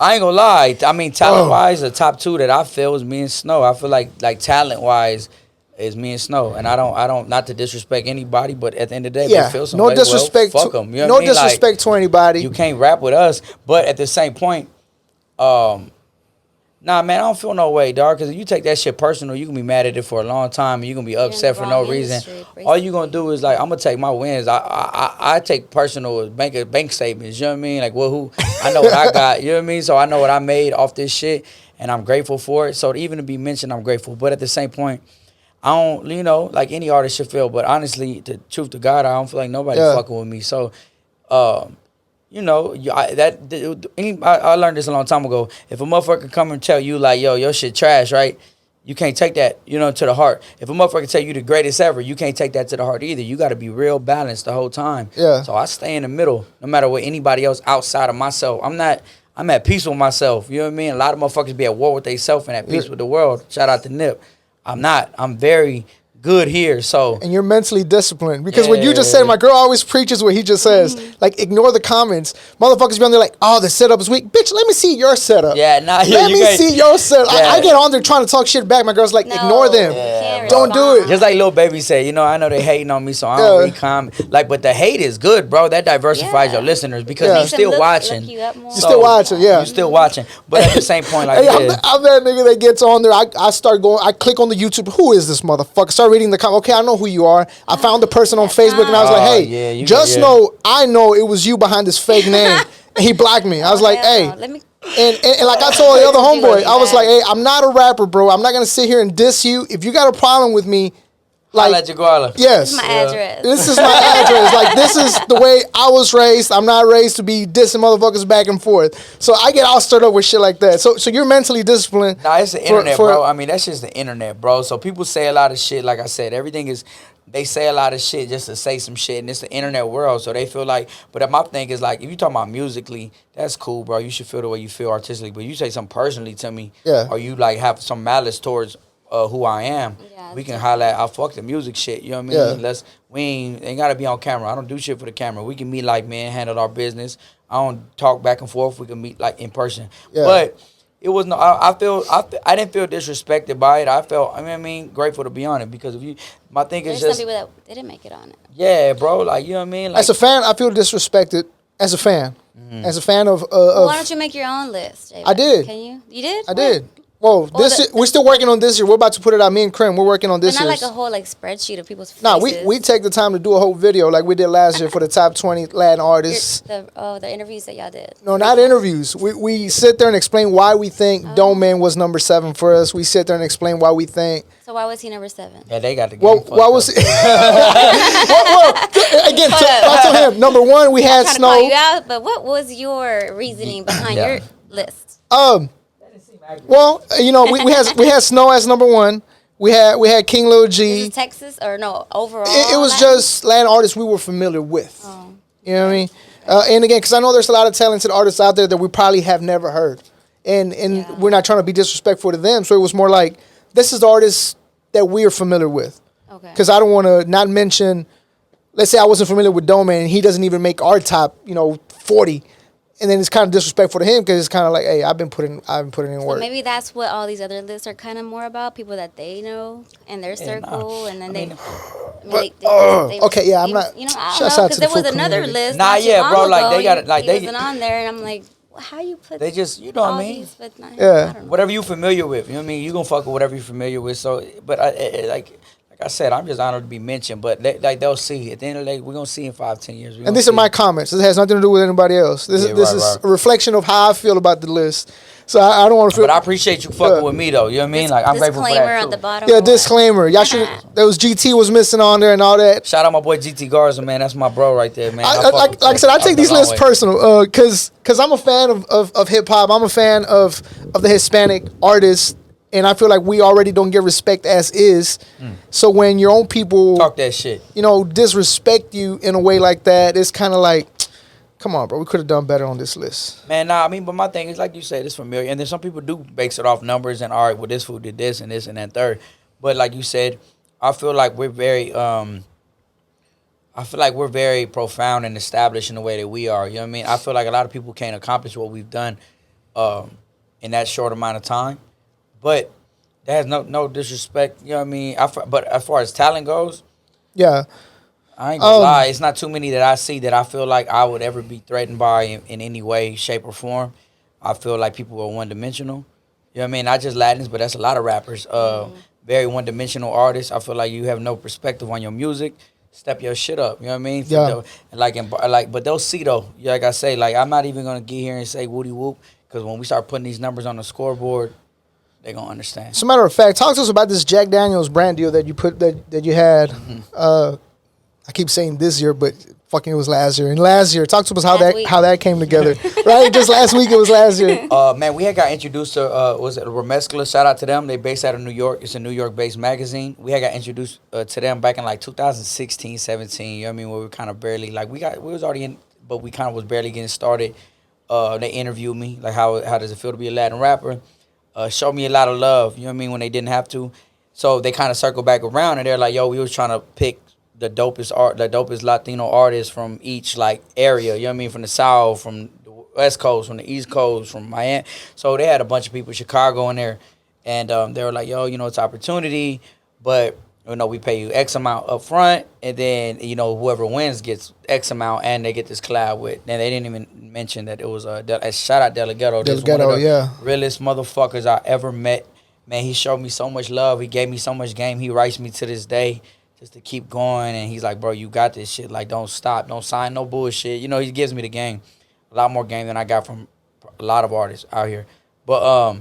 I ain't gonna lie. I mean, talent wise, the top 2 that I feel is me and Snow. I feel like talent wise is me and Snow, and I don't not to disrespect anybody, but at the end of the day, Yeah, if they feel some no way, disrespect well, fuck to 'em, you know no what I mean? Like, disrespect to anybody. you can't rap with us, but at the same point, nah, man, I don't feel no way, dog. Because if you take that shit personal, you can be mad at it for a long time, and you can be upset for no wrong reason. industry, All you gonna do is like, I'm gonna take my wins. I take personal bank statements. You know what I mean? Like, well, I know what I got. You know what I mean? So I know what I made off this shit, and I'm grateful for it. So even to be mentioned, I'm grateful. But at the same point, I don't, like any artist should feel. But honestly, the truth to God, I don't feel like nobody fucking with me. So, I learned this a long time ago. If a motherfucker come and tell you like, yo, your shit trash, right? You can't take that, to the heart. If a motherfucker tell you the greatest ever, you can't take that to the heart either. You got to be real balanced the whole time. Yeah. So I stay in the middle, no matter what anybody else outside of myself. I'm at peace with myself. You know what I mean? A lot of motherfuckers be at war with themselves and at peace with the world. Shout out to Nip. I'm not. I'm very good here. So And you're mentally disciplined because what you just Yeah. said, my girl always preaches what he just says. Like, ignore the comments. Motherfuckers be on there like, oh, the setup is weak. Bitch, let me see your setup. yeah, nah, yeah, Let you me got- see your setup. I Yeah. get on there trying to talk shit back. My girl's like, No, ignore them. you can't Don't do it. respond. Just like Lil Baby said, you know, I know they hating on me, so I don't Yeah. read comment. Like, but the hate is good, bro. That diversifies Yeah. your listeners because Yeah. you're Makes them still look watching. you up more. You're still watching, yeah. You're still watching. But at the same point, like, Hey, yeah. I'm that nigga that gets on there. I start going. I click on the YouTube. Who is this motherfucker? Start reading the comment. Okay, I know who you are. I found the person on Facebook, and I was like, Oh, hey, yeah, you just got- yeah. know I know it was you behind this fake name. And he blocked me. I was like, hell hey. no. Let me. And like I told the other Don't do homeboy, I was that. like, hey, I'm not a rapper, bro. I'm not gonna sit here and diss you. If you got a problem with me, Holla like, at your guala. yes. My address. This is my address. Like, this is the way I was raised. I'm not raised to be dissing motherfuckers back and forth. So I get all stirred up with shit like that. So you're mentally disciplined. Nah, it's the for- internet, for- bro. I mean, that's just the internet, bro. So people say a lot of shit. Like I said, everything is. They say a lot of shit just to say some shit, and it's the internet world. So they feel like. But my thing is like, if you talking about musically, that's cool, bro. You should feel the way you feel artistically. But you say something personally to me, Yeah. or you like have some malice towards who I am. Yeah, We can it's holler at. I fuck the music shit. You know what I mean? Yeah. We ain't gotta be on camera. I don't do shit for the camera. We can meet like men, handle our business. I don't talk back and forth. We can meet like in person. Yeah. But it was no. I I didn't feel disrespected by it. I felt. I mean, grateful to be on it because if you, my thing is There's some just people that didn't make it on it. yeah, bro. Like you know what I mean. Like As a fan, I feel disrespected. As a fan, as a fan of, Well, why don't you make your own list? JVaz? I did. Can you? You did? I did. Well, this the- we're still working on this year. We're about to put it out. Me and Krim, we're working on But this not year. like a whole like spreadsheet of people's faces. Nah, we take the time to do a whole video like we did last year for the top 20 Latin artists. The interviews that y'all did. No, not interviews. We sit there and explain why we think Doeman was number 7 for us. We sit there and explain why we think. So why was he number 7? yeah, they got the game. Well, fucked why up. was again? I told him number 1 we had Trying to call you Snow. out, but what was your reasoning behind Yeah. your list? Well, you know we had Snow as number 1. We had King Lil This G. is Texas or no overall? It was Latin? just Latin artists we were familiar with. Oh. You know what I mean? And again, because I know there's a lot of talented artists out there that we probably have never heard, and Yeah. we're not trying to be disrespectful to them. So it was more like this is the artists that we are familiar with. Okay. Because I don't want to not mention. Let's say I wasn't familiar with Doeman, and he doesn't even make our top, 40, and then it's kind of disrespectful to him because it's kind of like, hey, I've been putting in So work. maybe that's what all these other lists are kind of more about, people that they know in their circle, and then okay, yeah, I'm not- You know, I shouts don't know out because to there the was full another community. list. Nah, not too yeah, long bro, like, ago, they got it, like, he they- wasn't on there, and I'm like, well, how you put? They just, you know what I all mean? these, but not, Yeah. I don't know. Whatever you familiar with, you know what I mean. You gonna fuck with whatever you familiar with. So, but like I said, I'm just honored to be mentioned. But they'll see at the end of the day, we're gonna see in 5-10 years. And these are my comments. This has nothing to do with anybody else. This Yeah, is right. a reflection of how I feel about the list. So I don't want to feel. But I appreciate you fucking Yeah. with me though. You know what I mean? Like I'm grateful for Disclaimer that on too. the bottom. Yeah, or what? disclaimer. Y'all should. There was GT was missing on there and all that. Shout out my boy GT Garza, man. That's my bro right there, man. I, fuck like with I you. said, I I've take been these a long lists way. personal because I'm a fan of hip hop. I'm a fan of the Hispanic artists, and I feel like we already don't get respect as is. So when your own people, Talk that shit. disrespect you in a way like that, it's kind of like, come on, bro. We could have done better on this list. Man, nah, I mean, but my thing is, like you said, it's familiar. And then some people do base it off numbers and, all right, well, this food did this and this and that third. But like you said, I feel like we're very, profound and established in the way that we are. You know what I mean? I feel like a lot of people can't accomplish what we've done in that short amount of time. But that has no disrespect. You know what I mean? But as far as talent goes, Yeah. I ain't gonna lie, it's not too many that I see that I feel like I would ever be threatened by in any way, shape, or form. I feel like people are one-dimensional. You know what I mean? Not just Latins, but that's a lot of rappers. Very one-dimensional artists. I feel like you have no perspective on your music. Step your shit up. You know what I mean? Yeah. But they'll see though. Like I say, like I'm not even gonna get here and say woody whoop because when we start putting these numbers on the scoreboard, they gonna understand. As a matter of fact, talk to us about this Jack Daniels brand deal that you put that you had. I keep saying this year, but fucking it was last year. And last year, talk to us Last week. how that came together. Right? Just last week it was last year. Man, we had got introduced to was it Remescula? Shout out to them. They based out of New York. It's a New York based magazine. We had got introduced to them back in like 2016, 17. You know what I mean? Where we kind of barely we was already in, but we kind of was barely getting started. They interviewed me like how does it feel to be a Latin rapper? Showed me a lot of love. You know what I mean? When they didn't have to. So they kind of circle back around, and they're like, "Yo, we was trying to pick the dopest Latino artists from each like area. You know what I mean? From the South, from the West Coast, from the East Coast, from Miami. So they had a bunch of people, Chicago, in there, and they were like, "Yo, it's opportunity, but we pay you X amount up front, and then whoever wins gets X amount, and they get this collab with." And they didn't even mention that it was a shout out Delgado. This one of the realest motherfuckers I ever met. Man, he showed me so much love. He gave me so much game. He writes me to this day just to keep going. And he's like, bro, you got this shit. Like, don't stop. Don't sign no bullshit. He gives me the game. A lot more game than I got from a lot of artists out here. But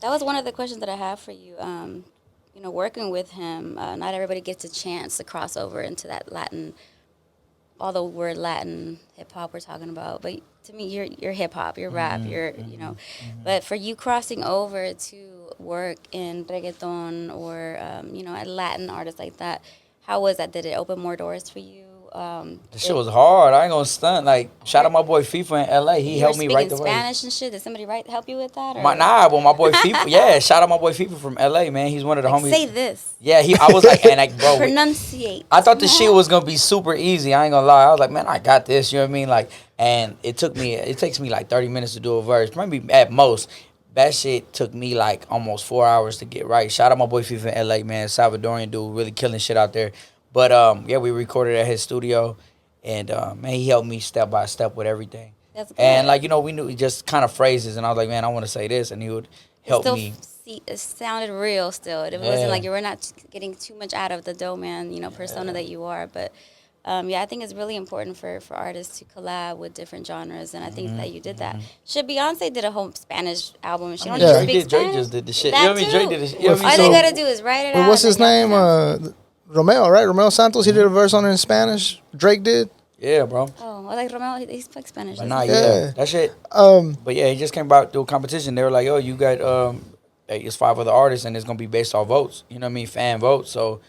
that was one of the questions that I have for you. Working with him, not everybody gets a chance to cross over into that Latin, although we're Latin hip-hop we're talking about. But to me, you're hip-hop, you're rap, But for you crossing over to work in reggaeton or a Latin artist like that, how was that? Did it open more doors for you? The shit was hard. I ain't gonna stunt. Like, shout out my boy FIFA in LA. He helped me right the way. Spanish and shit. Did somebody help you with that? Or? My boy FIFA. Yeah, shout out my boy FIFA from LA, man. He's one of the homies. Say this. Yeah, I was like, bro. Pronunciate. I thought the shit was gonna be super easy. I ain't gonna lie. I was like, man, I got this. You know what I mean? Like, and it takes me like 30 minutes to do a verse, maybe at most. That shit took me like almost 4 hours to get right. Shout out my boy FIFA in LA, man. Salvadorian dude, really killing shit out there. But we recorded at his studio, and man, he helped me step by step with everything. That's good. And we knew just kind of phrases, and I was like, man, I want to say this, and he would help me. It sounded real still. It wasn't like you were not getting too much out of the Doeman, persona that you are. But I think it's really important for artists to collab with different genres, and I think that you did that. Shit, Beyonce did a whole Spanish album, and she don't even speak Spanish. Drake just did the shit. That Drake did the shit. All they gotta do is write it out. What's his name? Romeo, right? Romeo Santos. He did a verse on it in Spanish. Drake did. Yeah, bro. Oh, I like Romeo. He speaks Spanish. But that shit. But yeah, he just came out through a competition. They were like, "Yo, you got it's 5 other artists, and it's gonna be based off votes. You know what I mean? Fan votes." So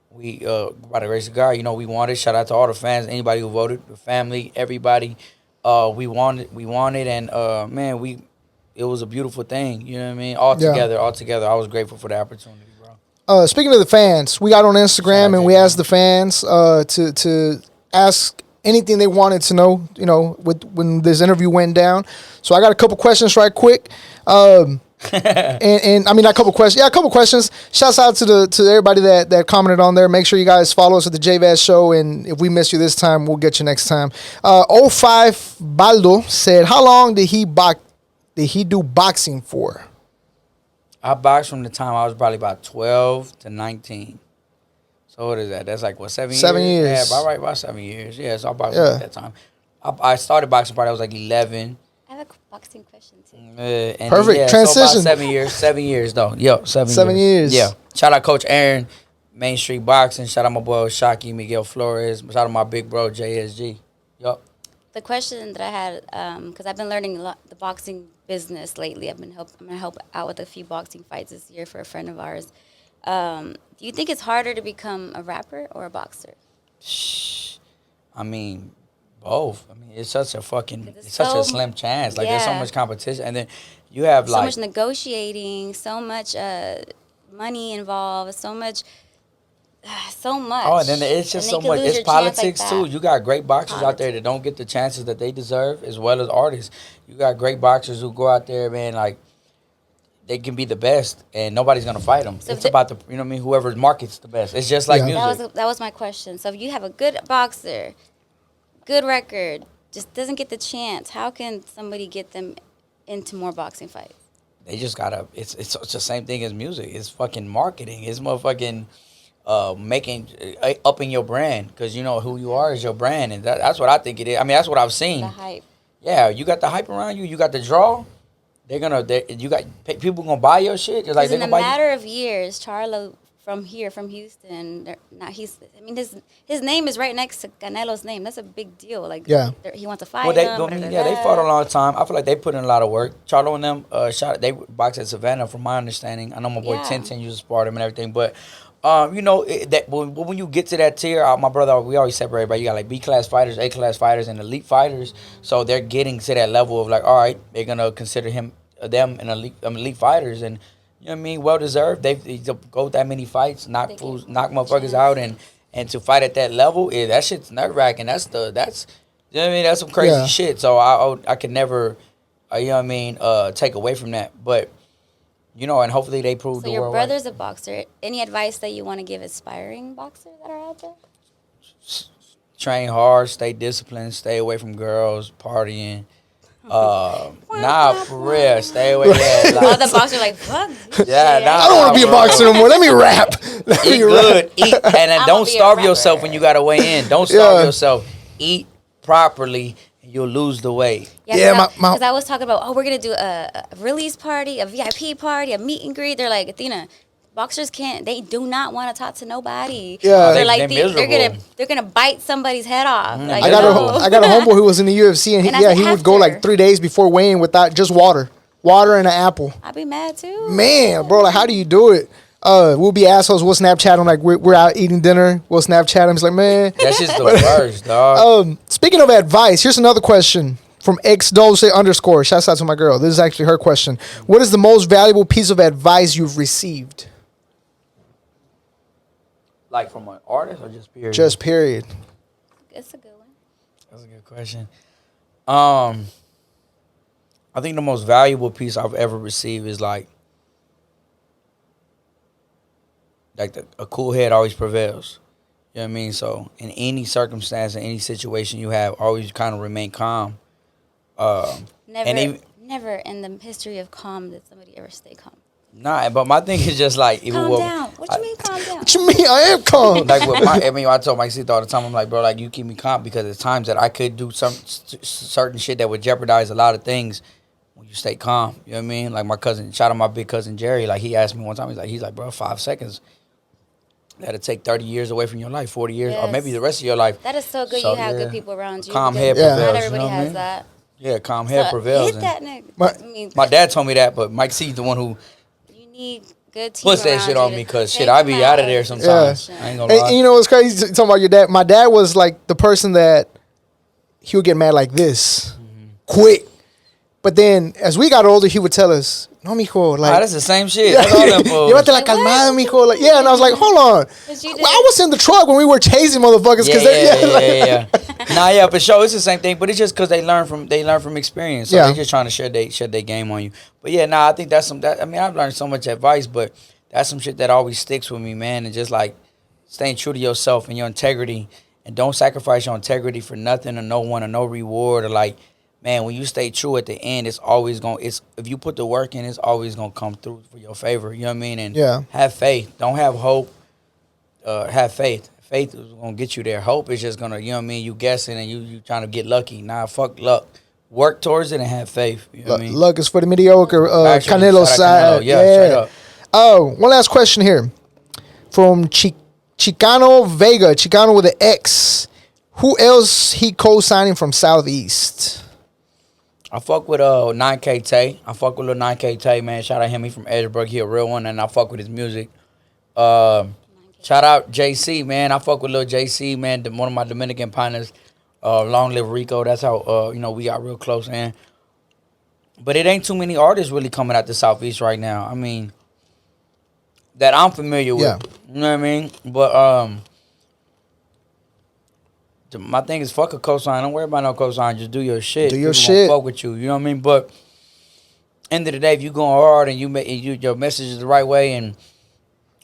we, by the grace of God, we won it. Shout out to all the fans, anybody who voted, the family, everybody. We won it, and man, it was a beautiful thing. You know what I mean? All together, I was grateful for the opportunity. Speaking of the fans, we got on Instagram and we asked the fans to ask anything they wanted to know, when this interview went down. So I got a couple questions right quick. And I mean, a couple questions. Yeah, a couple questions. Shouts out to everybody that commented on there. Make sure you guys follow us at the JVaz show. And if we miss you this time, we'll get you next time. 05 Baldo said, how long did he do boxing for? I boxed from the time I was probably about 12 to 19. So what is that? That's like, what, 7 years? 7 years. Yeah, about 7 years. Yeah, so I boxed at that time. I started boxing probably I was like 11. I have a boxing question too. Perfect. Transition. So about 7 years though. Yo, 7 years. Yeah. Shout out Coach Aaron, Main Street Boxing. Shout out my boy Shaki, Miguel Flores. Shout out my big bro, JSG. Yup. The question that I had, because I've been learning a lot the boxing business lately. I'm gonna help out with a few boxing fights this year for a friend of ours. Do you think it's harder to become a rapper or a boxer? I mean, both. I mean, it's such a slim chance. Like there's so much competition, and then you have so much negotiating, so much money involved, so much. Oh, and then it's just so much. It's politics too. You got great boxers out there that don't get the chances that they deserve, as well as artists. You got great boxers who go out there, man, like they can be the best, and nobody's gonna fight them. So it's about whoever markets the best. It's just like music. That was my question. So if you have a good boxer, good record, just doesn't get the chance, how can somebody get them into more boxing fights? They just gotta. It's the same thing as music. It's fucking marketing. It's motherfucking. Upping your brand, because who you are is your brand, and that's what I think it is. I mean, that's what I've seen. The hype. Yeah, you got the hype around you. You got the draw. You got people gonna buy your shit. Just like in a matter of years, Charlo from Houston. His name is right next to Canelo's name. That's a big deal. Like, he wants to fight him. They fought a long time. I feel like they put in a lot of work. Charlo and them they boxed at Savannah, from my understanding. I know my boy Tintin used to spar him and everything, but. That when you get to that tier, my brother, we always separate, but you got like B class fighters, A class fighters, and elite fighters. So they're getting to that level of like, all right, they're gonna consider them an elite fighters, and You know what I mean? Well deserved. They go that many fights, knock motherfuckers out, and to fight at that level, that shit's nerve wracking. That's you know what I mean? That's some crazy shit. So I can never, you know what I mean, take away from that. But you know, and hopefully they prove the world. So your brother's a boxer. Any advice that you want to give aspiring boxers that are out there? Train hard, stay disciplined, stay away from girls, partying. Nah, for real, stay away. Yeah, All the boxers are like, fuck. Yeah, nah, I don't want to be a boxer no more. Let me rap. Eat good, eat, and then don't starve yourself when you gotta weigh in. Don't starve yourself. Eat properly, and you'll lose the weight. Yeah, because I was talking about, we're gonna do a release party, a VIP party, a meet and greet. They're like, Athena, boxers they do not want to talk to nobody. Yeah, they're like they're gonna bite somebody's head off. Like, I got a homeboy who was in the UFC, and he would go like 3 days before weighing without just water and an apple. I'd be mad too. Man, bro, like how do you do it? We'll be assholes. We'll Snapchat him like we're out eating dinner. We'll Snapchat him. He's like, man, that's just the worst, dog. Speaking of advice, here's another question from xdolce_. Shouts out to my girl. This is actually her question. What is the most valuable piece of advice you've received? Like from an artist or just period? Just period. It's a good one. That's a good question. I think the most valuable piece I've ever received is like a cool head always prevails. You know what I mean? So in any circumstance, in any situation you have, always kind of remain calm. Never in the history of calm did somebody ever stay calm. Nah, but my thing is just like calm down. What you mean calm down? What you mean? I am calm. Like with I told my sister all the time. I'm like, bro, like you keep me calm because there's times that I could do some certain shit that would jeopardize a lot of things when you stay calm. You know what I mean? Like my cousin, shout out my big cousin Jerry. Like he asked me one time, he's like, bro, 5 seconds. That'll take 30 years away from your life, 40 years, or maybe the rest of your life. That is so good. You have good people around you. Calm head prevails. Not everybody you know has that. Yeah, calm head prevails. Hit that nigga. My dad told me that, but Mike C's the one who need good team puts that shit on me because I be out of there sometimes. Yeah. I ain't gonna lie. And you know what's crazy? Talking about your dad. My dad was like the person that he would get mad like this, quick. But then as we got older, he would tell us, "No, mijo, like that's the same shit." That's all them fools. Llévate la calmada, mijo. Like, yeah, and I was like, hold on. I was in the truck when we were chasing motherfuckers. Yeah. Nah, yeah, for sure, it's the same thing, but it's just because they learn from experience. So they're just trying to share their game on you. But yeah, I think that's I mean, I've learned so much advice, but that's some shit that always sticks with me, man. And just like staying true to yourself and your integrity, and don't sacrifice your integrity for nothing or no one or no reward or like. Man, when you stay true at the end, it's always if you put the work in, it's always gonna come through for your favor. You know what I mean? And have faith. Don't have hope. Have faith. Faith is gonna get you there. Hope is just gonna, you know what I mean? You guessing and you trying to get lucky. Nah, fuck luck. Work towards it and have faith. You know what I mean? Luck is for the mediocre. Canelo side. Yeah, straight up. Oh, one last question here from Chicano Vega. Chicano with an X. Who else he co-signing from Southeast? I fuck with 9K Tay. I fuck with little 9K Tay, man. Shout out him. He from Edinburgh. He a real one, and I fuck with his music. Shout out JC, man. I fuck with little JC, man. One of my Dominican partners. Long live Rico. That's how we got real close, man. But it ain't too many artists really coming out the Southeast right now. I mean, that I'm familiar with. Yeah. You know what I mean? But my thing is fuck a cosign. Don't worry about no cosign. Just do your shit. Do your People shit. Fuck with you. You know what I mean? But end of the day, if you going hard and your message is the right way and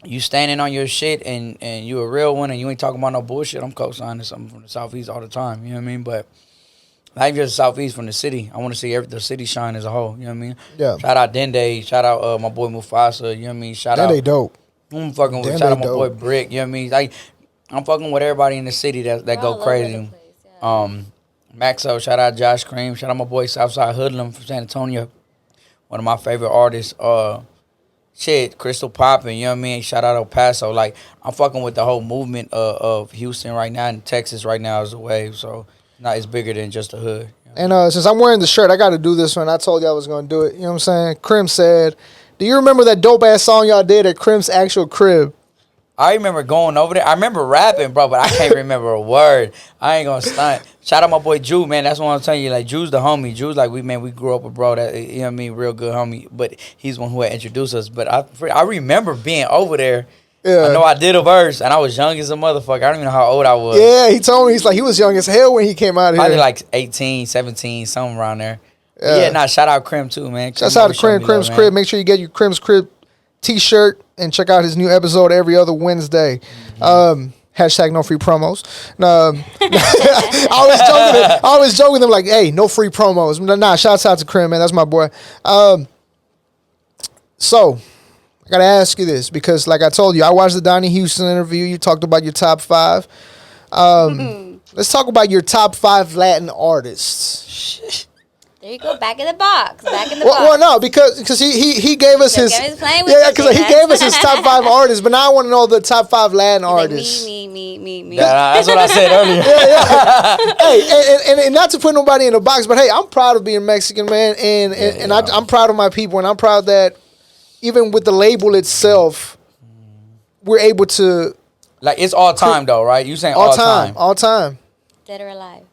you standing on your shit and you a real one and you ain't talking about no bullshit, I'm cosigning something from the Southeast all the time. You know what I mean? But not even just the Southeast, from the city. I want to see the city shine as a whole. You know what I mean? Yeah. Shout out Dende. Shout out my boy Mufasa. You know what I mean? Shout out. Dende dope. I'm fucking with. Shout out my boy Brick. You know what I mean? Like, I'm fucking with everybody in the city that go crazy. Maxo, shout out Josh Cream. Shout out my boy Southside Hoodlum from San Antonio. One of my favorite artists. Crystal Poppin', you know what I mean? Shout out El Paso. Like, I'm fucking with the whole movement of Houston right now, and Texas right now is the wave. So, it's bigger than just the hood. You know? And since I'm wearing the shirt, I got to do this one. I told you I was going to do it. You know what I'm saying? Crim said, do you remember that dope-ass song y'all did at Crim's actual crib? I remember going over there. I remember rapping, bro, but I can't remember a word. I ain't gonna stunt. Shout out my boy Drew, man. That's what I'm telling you. Like, Drew's the homie. Drew's like, we grew up with bro. That, you know what I mean? Real good homie. But he's the one who had introduced us. But I remember being over there. Yeah. I know I did a verse, and I was young as a motherfucker. I don't even know how old I was. Yeah, he told me, he's like, he was young as hell when he came out here. Probably like 18, 17, something around there. Yeah, shout out Crim too, man. Shout out to Crim's Crib. Make sure you get your Crim's Crib t-shirt and check out his new episode every other Wednesday. Hashtag no free promos. I always joke with him like, hey, no free promos. Nah, shouts out to Crim, man. That's my boy. So I gotta ask you this because, like I told you, I watched the Donnie Houston interview. You talked about your top 5. Let's talk about your top 5 Latin artists. There you go, back in the box. Well, no, because he gave us his because he gave us his top 5 artists, but now I want to know the top 5 Latin artists. Me. That's what I said earlier. Hey, and not to put nobody in a box, but hey, I'm proud of being Mexican, man, and I'm proud of my people, and I'm proud that even with the label itself, we're able to like it's all time though, right? You saying all time, Dead or alive.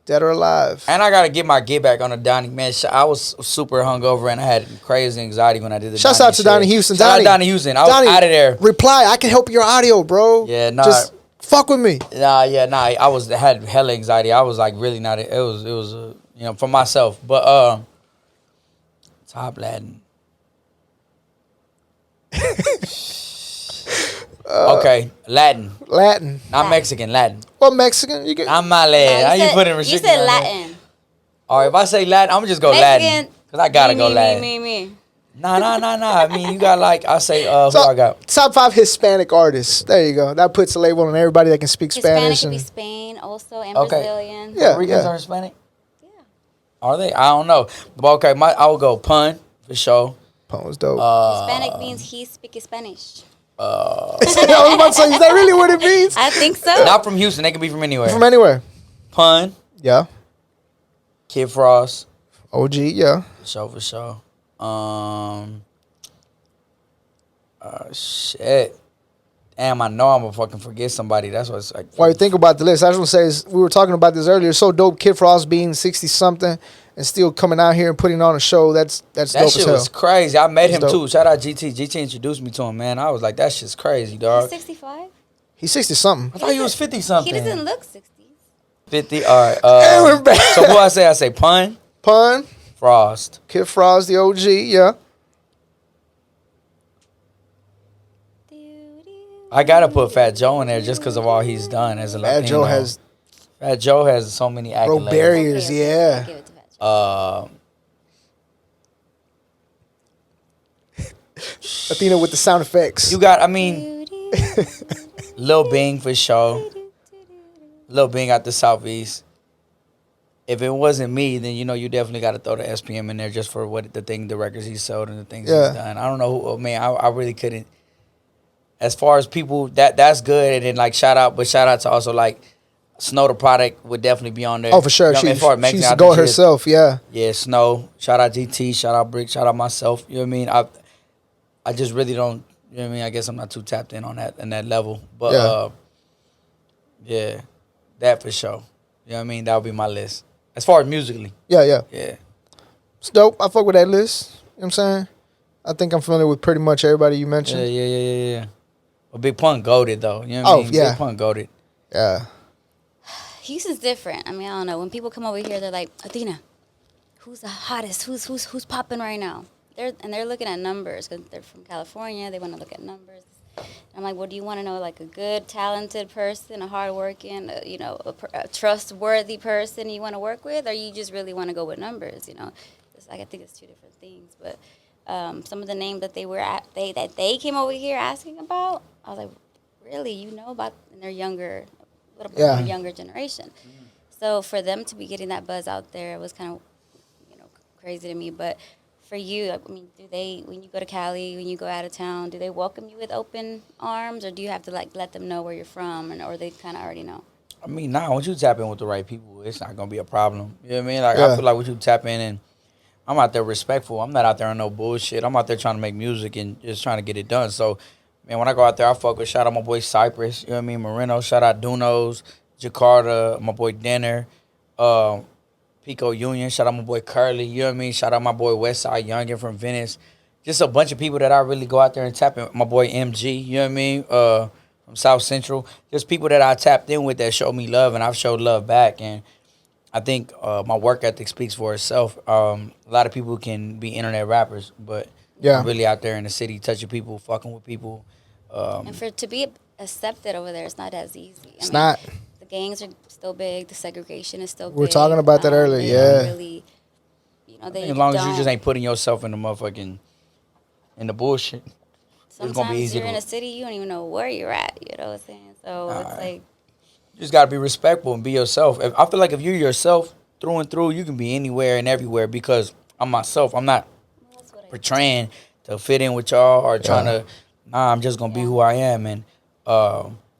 Dead or alive. And I gotta get my get back on the Donnie, man. I was super hungover and I had crazy anxiety when I did the Shouts out to Donnie Houston. Shout out to Donnie Houston. I was out of there. Reply. I can help your audio, bro. Yeah, nah. Just fuck with me. Nah. I had hella anxiety. I was like really not. It was for myself. But top Latin. Okay, Latin. Not Mexican, Latin. Well, Mexican. You get. I'm not Latin. How you put in restrictions? You said Latin. All right, if I say Latin, I'm gonna just go Mexican, Latin. Because I gotta go Latin. Me. Nah. I mean, you got like, I say, who I got? Top 5 Hispanic artists. There you go. That puts a label on everybody that can speak Spanish. Hispanic could be Spain also, and Okay. Brazilian. Yeah. Puerto Ricans are Hispanic? Yeah. Are they? I don't know. But okay, I will go Pun, for sure. Pun was dope. Hispanic means he speaks Spanish. I was about to say, is that really what it means? I think so. Not from Houston. They could be from anywhere. From anywhere. Pun, Yeah. Kid Frost. OG, yeah. For sure. Shit. Damn, I know I'm gonna fucking forget somebody. That's what's like. While you think about the list, I just want to say is we were talking about this earlier. It's so dope. Kid Frost being 60 something and still coming out here and putting on a show. That's That dope shit as hell. was crazy. I met him That's dope. too. Shout out GT. GT introduced me to him, man. I was like, that shit's crazy, dog. He's 65. He's 60 something. I thought he was 50 something. He doesn't look 60. 50. All right. And we're back. So who I say? I say Pun, Pun, Frost. Kid Frost, the OG, yeah. I gotta put Fat Joe in there just because of all he's done as a Latino. Fat Joe has so many accolades. broke barriers, Okay, yeah. I'll give it to Fat Joe. Athena with the sound effects. You got, I mean, Lil Bing for sure. Lil Bing out the Southeast. If it wasn't me, then you definitely got to throw the SPM in there just for the records he sold and the things he's done. I don't know who, man. I really couldn't. As far as people, that's good, and then like shout out to also like Snow the Product would definitely be on there. Oh, for sure. You know, as far as She Mexican, used I to go think she is. herself, yeah. Yeah, Snow. Shout out GT. Shout out Brick. Shout out myself. You know what I mean? I just really don't. You know what I mean? I guess I'm not too tapped in on that level, but yeah, that for sure. You know what I mean? That would be my list as far as musically. Yeah. Yeah. It's dope. I fuck with that list. You know what I'm saying? I think I'm familiar with pretty much everybody you mentioned. Yeah. But Big Pun goated though. You know what I mean? Yeah. Big Pun goated. Yeah. Houston's different. I mean, I don't know. When people come over here, they're like, Athena, who's the hottest? Who's popping right now? They're looking at numbers because they're from California. They want to look at numbers. And I'm like, well, do you want to know like a good, talented person, a hardworking, a trustworthy person you want to work with, or you just really want to go with numbers? It's like I think it's two different things. But some of the names that they came over here asking about, I was like, really, about? And they're younger, a little bit more younger generation. So for them to be getting that buzz out there, it was kind of crazy to me. But for you, I mean, do they, when you go to Cali, when you go out of town, do they welcome you with open arms, or do you have to like let them know where you're from, or they kind of already know? I mean, once you tap in with the right people, it's not gonna be a problem. You know what I mean? Like I feel like once you tap in, and I'm out there respectful. I'm not out there on no bullshit. I'm out there trying to make music and just trying to get it done. So Man, when I go out there, I fuck with, shout out my boy Cypress, you know what I mean? Moreno, shout out Dunos, Jakarta, my boy Denner, uh, Pico Union, shout out my boy Curly, you know what I mean? Shout out my boy Westside Youngin from Venice. Just a bunch of people that I really go out there and tap in. My boy MG, you know what I mean? From South Central. Just people that I tapped in with that showed me love, and I've showed love back. And I think my work ethic speaks for itself. A lot of people can be internet rappers, but Yeah. I'm really out there in the city, touching people, fucking with people. And for to be accepted over there, it's not as easy. It's not. The gangs are still big. The segregation is still big. We were talking about that earlier, they yeah. don't really, they As long as you don't. just ain't putting yourself in the motherfucking, in the bullshit. Sometimes gonna be easy you're to- in a city, you don't even know where you're at. You know what I'm saying? So it's Alright. like, You just gotta be respectful and be yourself. I feel like if you're yourself through and through, you can be anywhere and everywhere because I'm myself. I'm not that's what I portraying to fit in with y'all or trying to. Nah, I'm just gonna be Yeah. who I am, and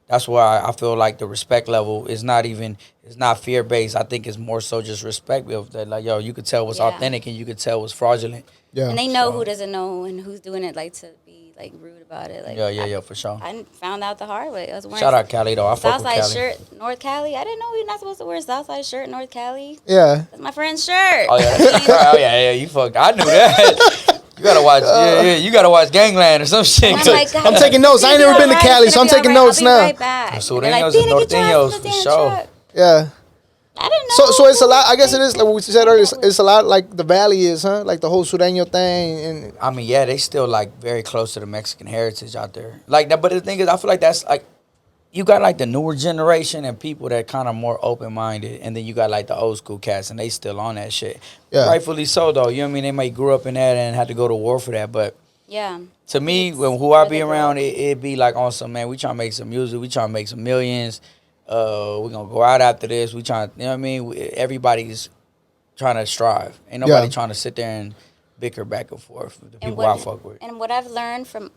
that's why I feel like the respect level is not even. It's not fear based. I think it's more so just respect of that. Like, yo, you could tell what's Yeah. authentic and you could tell what's fraudulent. Yeah. And they know So- who doesn't know and who's doing it, like to be like rude about it. Like Yeah, for sure. I found out the hard way. I was wearing Shout out Cali though. I fuck with Southside Cali. shirt, North Cali. I didn't know you're not supposed to wear a Southside shirt, North Cali. Yeah. That's my friend's shirt. Oh yeah, oh yeah, you fucked. I knew that. You gotta watch. You gotta watch Gangland or some shit. And I'm like, I'm taking notes. I ain't never been to Cali, so I'm taking notes now. I'll be right back. Los And they're like, Sureños "Tina, and get your ass in Norteños, the for damn sure. truck." Yeah. I didn't know. So it's a lot. I guess it is like what we said earlier. It's a lot like the Valley is, huh? Like the whole Sureño thing, and I mean, yeah, they still like very close to the Mexican heritage out there. Like that, but the thing is, I feel like that's like you got like the newer generation and people that kind of more open minded, and then you got like the old school cats, and they still on that shit. Yeah. Rightfully so, though. You know what I mean? They might grew up in that and had to go to war for that, but. Yeah. To me, It's when who I where be they grow around, up. it be like on some, man, we trying to make some music, we trying to make some millions. We're gonna go out after this. We trying, you know what I mean? Everybody's trying to strive. Ain't nobody Yeah. trying to sit there and bicker back and forth with the And people I what, fuck with. and what I've learned from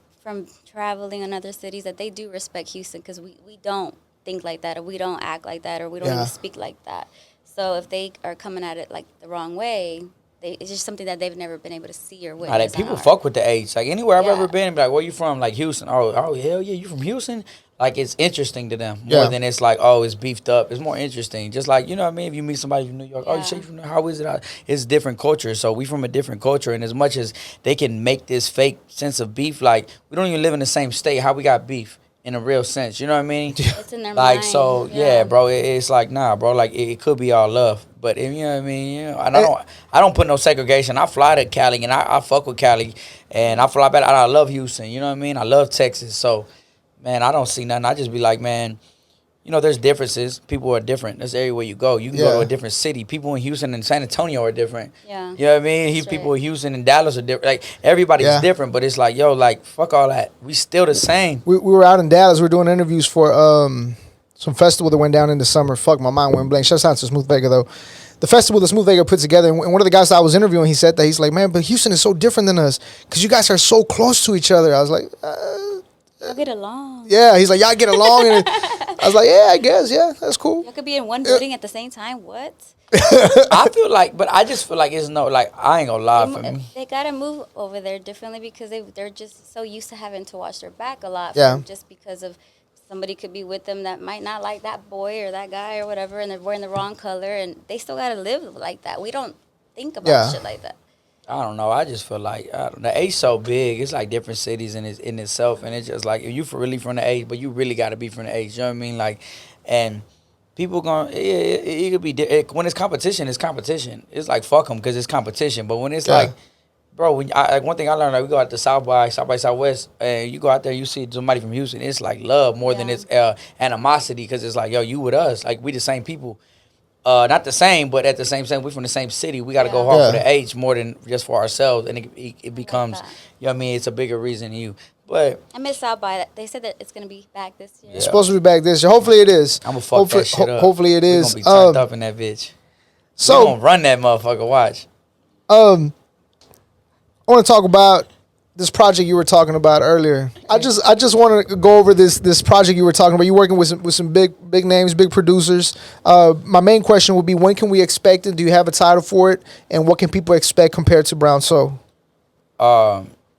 traveling in other cities that they do respect Houston because we don't think like that or we don't act like that or we don't Yeah. even speak like that. So if they are coming at it like the wrong way, it's just something that they've never been able to see or witness. Nah, that people fuck with the age. Like anywhere I've Yeah. ever been, be like, where you from? Like Houston. Oh, hell yeah, you from Houston? Like it's interesting to them more Yeah. than it's like, oh, it's beefed up. It's more interesting. Just like, you know what I mean? If you meet somebody from New York, oh, you Yeah. say you from New York? How is it? It's different culture. So we from a different culture. And as much as they can make this fake sense of beef, like we don't even live in the same state. How we got beef in a real sense? You know what I mean? It's in their Like, mind. so, yeah, bro, it's like, nah, bro, like, it could be all love. But, you know what I mean? You know, and I don't put no segregation. I fly to Cali, and I fuck with Cali, and I fly back, and I love Houston, you know what I mean? I love Texas. So, man, I don't see nothing. I just be like, man, you know, there's differences. People are different. That's everywhere you go. You can go to Yeah. a different city. People in Houston and San Antonio are different. Yeah. You know what I mean? That's People right. in Houston and Dallas are different. Like, everybody's Yeah. different, but it's like, yo, like, fuck all that. We still the same. we were out in Dallas. We were doing interviews for some festival that went down in the summer. Fuck, my mind went blank. Shout out to Smooth Vega though. The festival that Smooth Vega put together, and one of the guys that I was interviewing, he said that he's like, man, but Houston is so different than us because you guys are so close to each other. I was like, Y'all get along. yeah. He's like, y'all get along, and I was like, yeah, I guess, yeah, that's cool. Y'all could be in one building at the same time. What? I feel like, but I just feel like it's no, like, I ain't gonna lie for me. They gotta move over there differently because they're just so used to having to watch their back a lot. Yeah. Just because of somebody could be with them that might not like that boy or that guy or whatever, and they're wearing the wrong color, and they still gotta live like that. We don't think about Yeah. shit like that. I don't know. I just feel like the A's so big. It's like different cities in itself, and it's just like if you really from the A's, but you really got to be from the A's. You know what I mean? Like, and people going it could be when it's competition. It's competition. It's like fuck them because it's competition. But when it's Yeah. like, bro, like one thing I learned, like we go out to South by Southwest, and you go out there, you see somebody from Houston. It's like love more than Yeah. it's animosity because it's like, yo, you with us, like we the same people. Not the same, but at the same time, we from the same city. We got to go hard for Yeah. the H more than just for ourselves, and it becomes, that. you know what I mean? It's a bigger reason than you. But I miss South by that. They said that it's gonna be back this year. It's supposed to be back this year. Hopefully it is. I'm gonna fuck hopefully, that shit up. Hopefully it We is. gonna be turned up in that bitch. We So gonna run that motherfucker. Watch. I want to talk about this project you were talking about earlier. I just want to go over this project you were talking about. You're working with some big names, big producers. My main question would be, when can we expect it? Do you have a title for it? And what can people expect compared to Brown Soul?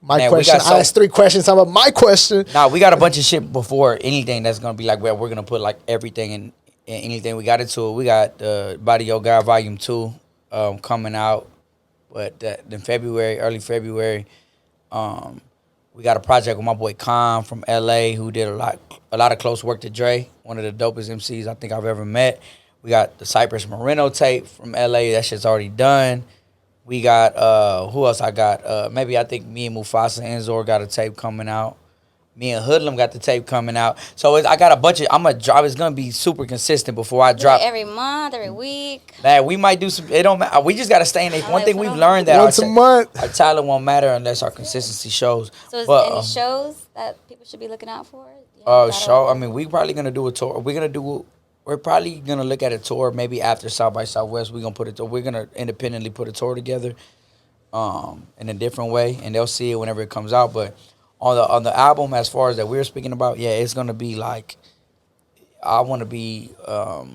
My Man, we question. got so- I asked 3 questions. How about my question? Nah, we got a bunch of shit before anything that's gonna be like where we're gonna put like everything in anything we got into it. We got Body Yo God Volume 2 coming out, but in February, early February, we got a project with my boy Khan from LA who did a lot of close work to Dre, one of the dopest MCs I think I've ever met. We got the Cypress Moreno tape from LA, that shit's already done. We got who else I got? Maybe I think me and Mufasa and Zor got a tape coming out. Me and Hoodlum got the tape coming out. So I got a bunch of. I'm gonna drop. It's gonna be super consistent before I drop. Every month, every week. Man, we might do some. It don't matter. We just gotta stay in it. One thing we've learned that once a month, our talent won't matter unless our consistency shows. So is But, any shows that people should be looking out for? Show. I mean, we probably gonna do a tour. We're probably gonna look at a tour maybe after South by Southwest. We're gonna independently put a tour together, in a different way, and they'll see it whenever it comes out. But on the album, as far as that we're speaking about, yeah, it's gonna be like I want to be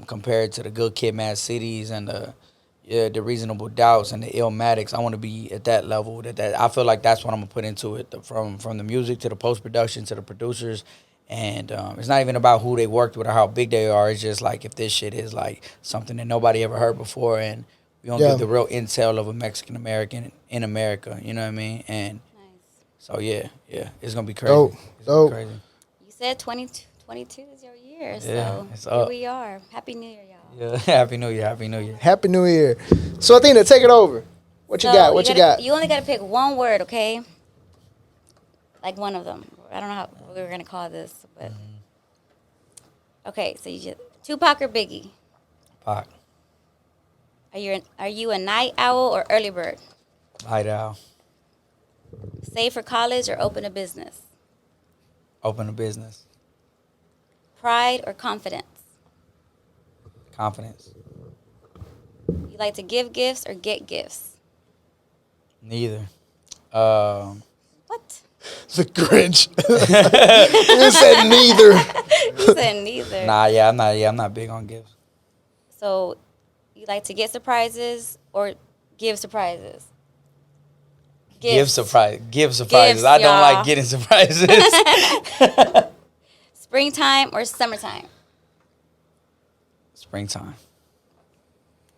compared to the Good Kid, Mad Cities, and the Reasonable Doubts and the Illmatics. I want to be at that level. That I feel like that's what I'm gonna put into it, from the music to the post production to the producers. And it's not even about who they worked with or how big they are. It's just like if this shit is like something that nobody ever heard before, and we gonna give the real intel of a Mexican American in America. You know what I mean? And so yeah, it's gonna be crazy. It's gonna be crazy. You said 2022 is your year, Yeah, so here we are. Happy New Year, y'all. Yeah, Happy New Year, Happy New Year. Happy New Year. So Athena, take it over. What you got? What you got? You only got to pick one word, okay? Like one of them. I don't know how we were gonna call this, but okay. So you just Tupac or Biggie? Pac. Are you a night owl or early bird? Night owl. Save for college or open a business? Open a business. Pride or confidence? Confidence. You like to give gifts or get gifts? Neither. What? The Grinch. You said neither. You said neither. Nah, yeah, I'm not big on gifts. So, you like to get surprises or give surprises? Give surprises. Gifts, I don't y'all. like getting surprises. Springtime or summertime? Springtime.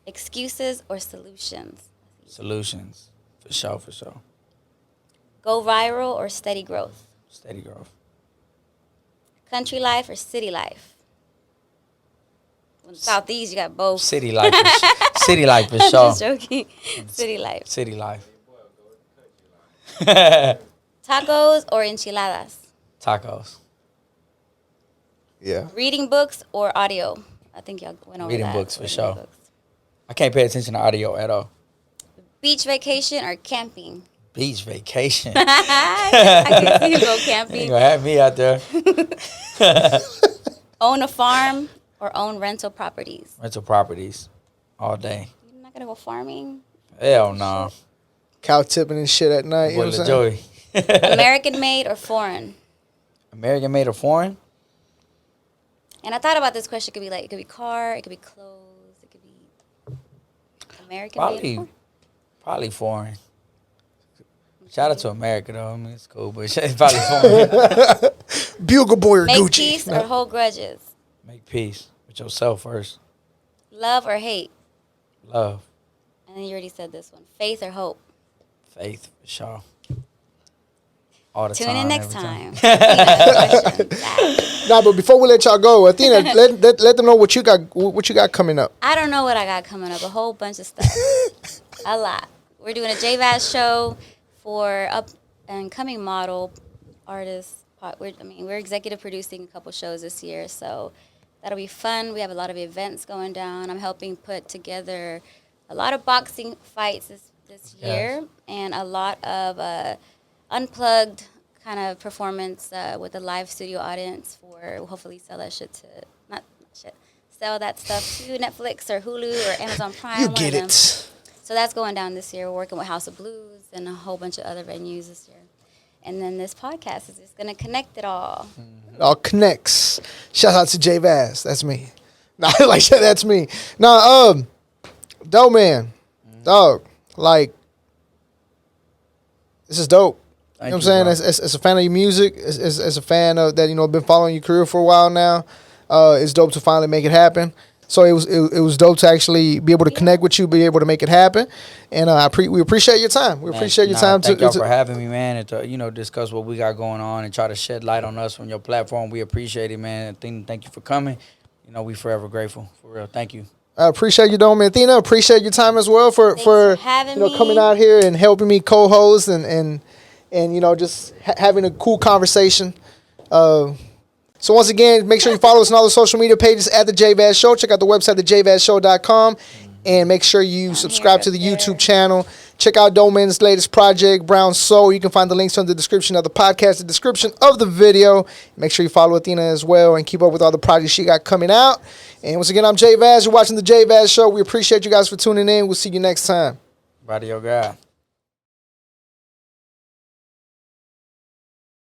Excuses or solutions? Solutions. For sure. Go viral or steady growth? Steady growth. Country life or city life? In the Southeast, you got both. City life. City life for sure. Just joking. City life. City life. Tacos or enchiladas? Tacos. Yeah. Reading books or audio? I think y'all went over Reading that. books, for sure. I can't pay attention to audio at all. Beach vacation or camping? Beach vacation. I can see you go You camping. gonna have me out there. Own a farm or own rental properties? Rental properties. All day. You're not going to go farming? Hell no. Cow tipping and shit at night. You know what I'm saying? Joey. American made or foreign? American made or foreign? And I thought about this question. It could be car, it could be clothes, it could be American made. Or foreign? Probably foreign. Shout out to America though. I mean it's cool, but it's probably foreign. Bugle Boy or Make Gucci. peace or hold grudges? Make peace with yourself first. Love or hate? Love. And then you already said this one. Faith or hope? Faith, for sure. All the Tune time. in next every time. Questions. Nah, but before we let y'all go, Athena, let them know what you got coming up. I don't know what I got coming up. A whole bunch of stuff. A lot. We're doing a JVaz show for up and coming model artists. We're executive producing a couple shows this year, so that'll be fun. We have a lot of events going down. I'm helping put together a lot of boxing fights this year, and a lot of unplugged kind of performance with a live studio audience for hopefully sell that sell that stuff to Netflix or Hulu or Amazon Prime. You get it. So that's going down this year. We're working with House of Blues and a whole bunch of other venues this year. And then this podcast is just going to connect it all. It all connects. Shout out to JVaz. That's me. Nah, like that's me. Nah, Doeman. Dog, like, this is dope. You know what I'm saying? As a fan of your music, as a fan of that, been following your career for a while now, it's dope to finally make it happen. So it was dope to actually be able to connect with you, be able to make it happen, and we appreciate your time. We appreciate your time. Thank y'all for having me, man, and to discuss what we got going on and try to shed light on us from your platform. We appreciate it, man. Thank you for coming. We forever grateful, for real. Thank you. I appreciate you, Doeman. Athena, appreciate your time as well for having me. Coming out here and helping me co-host and just having a cool conversation. So once again, make sure you follow us on all the social media pages at the JVaz Show. Check out the website, thejvazshow.com, and make sure you subscribe to the YouTube channel. Check out Doeman's latest project, Brown Soul. You can find the links on the description of the podcast, the description of the video. Make sure you follow Athena as well and keep up with all the projects she got coming out. And once again, I'm JVaz. You're watching the JVaz Show. We appreciate you guys for tuning in. We'll see you next time. Body, your guy.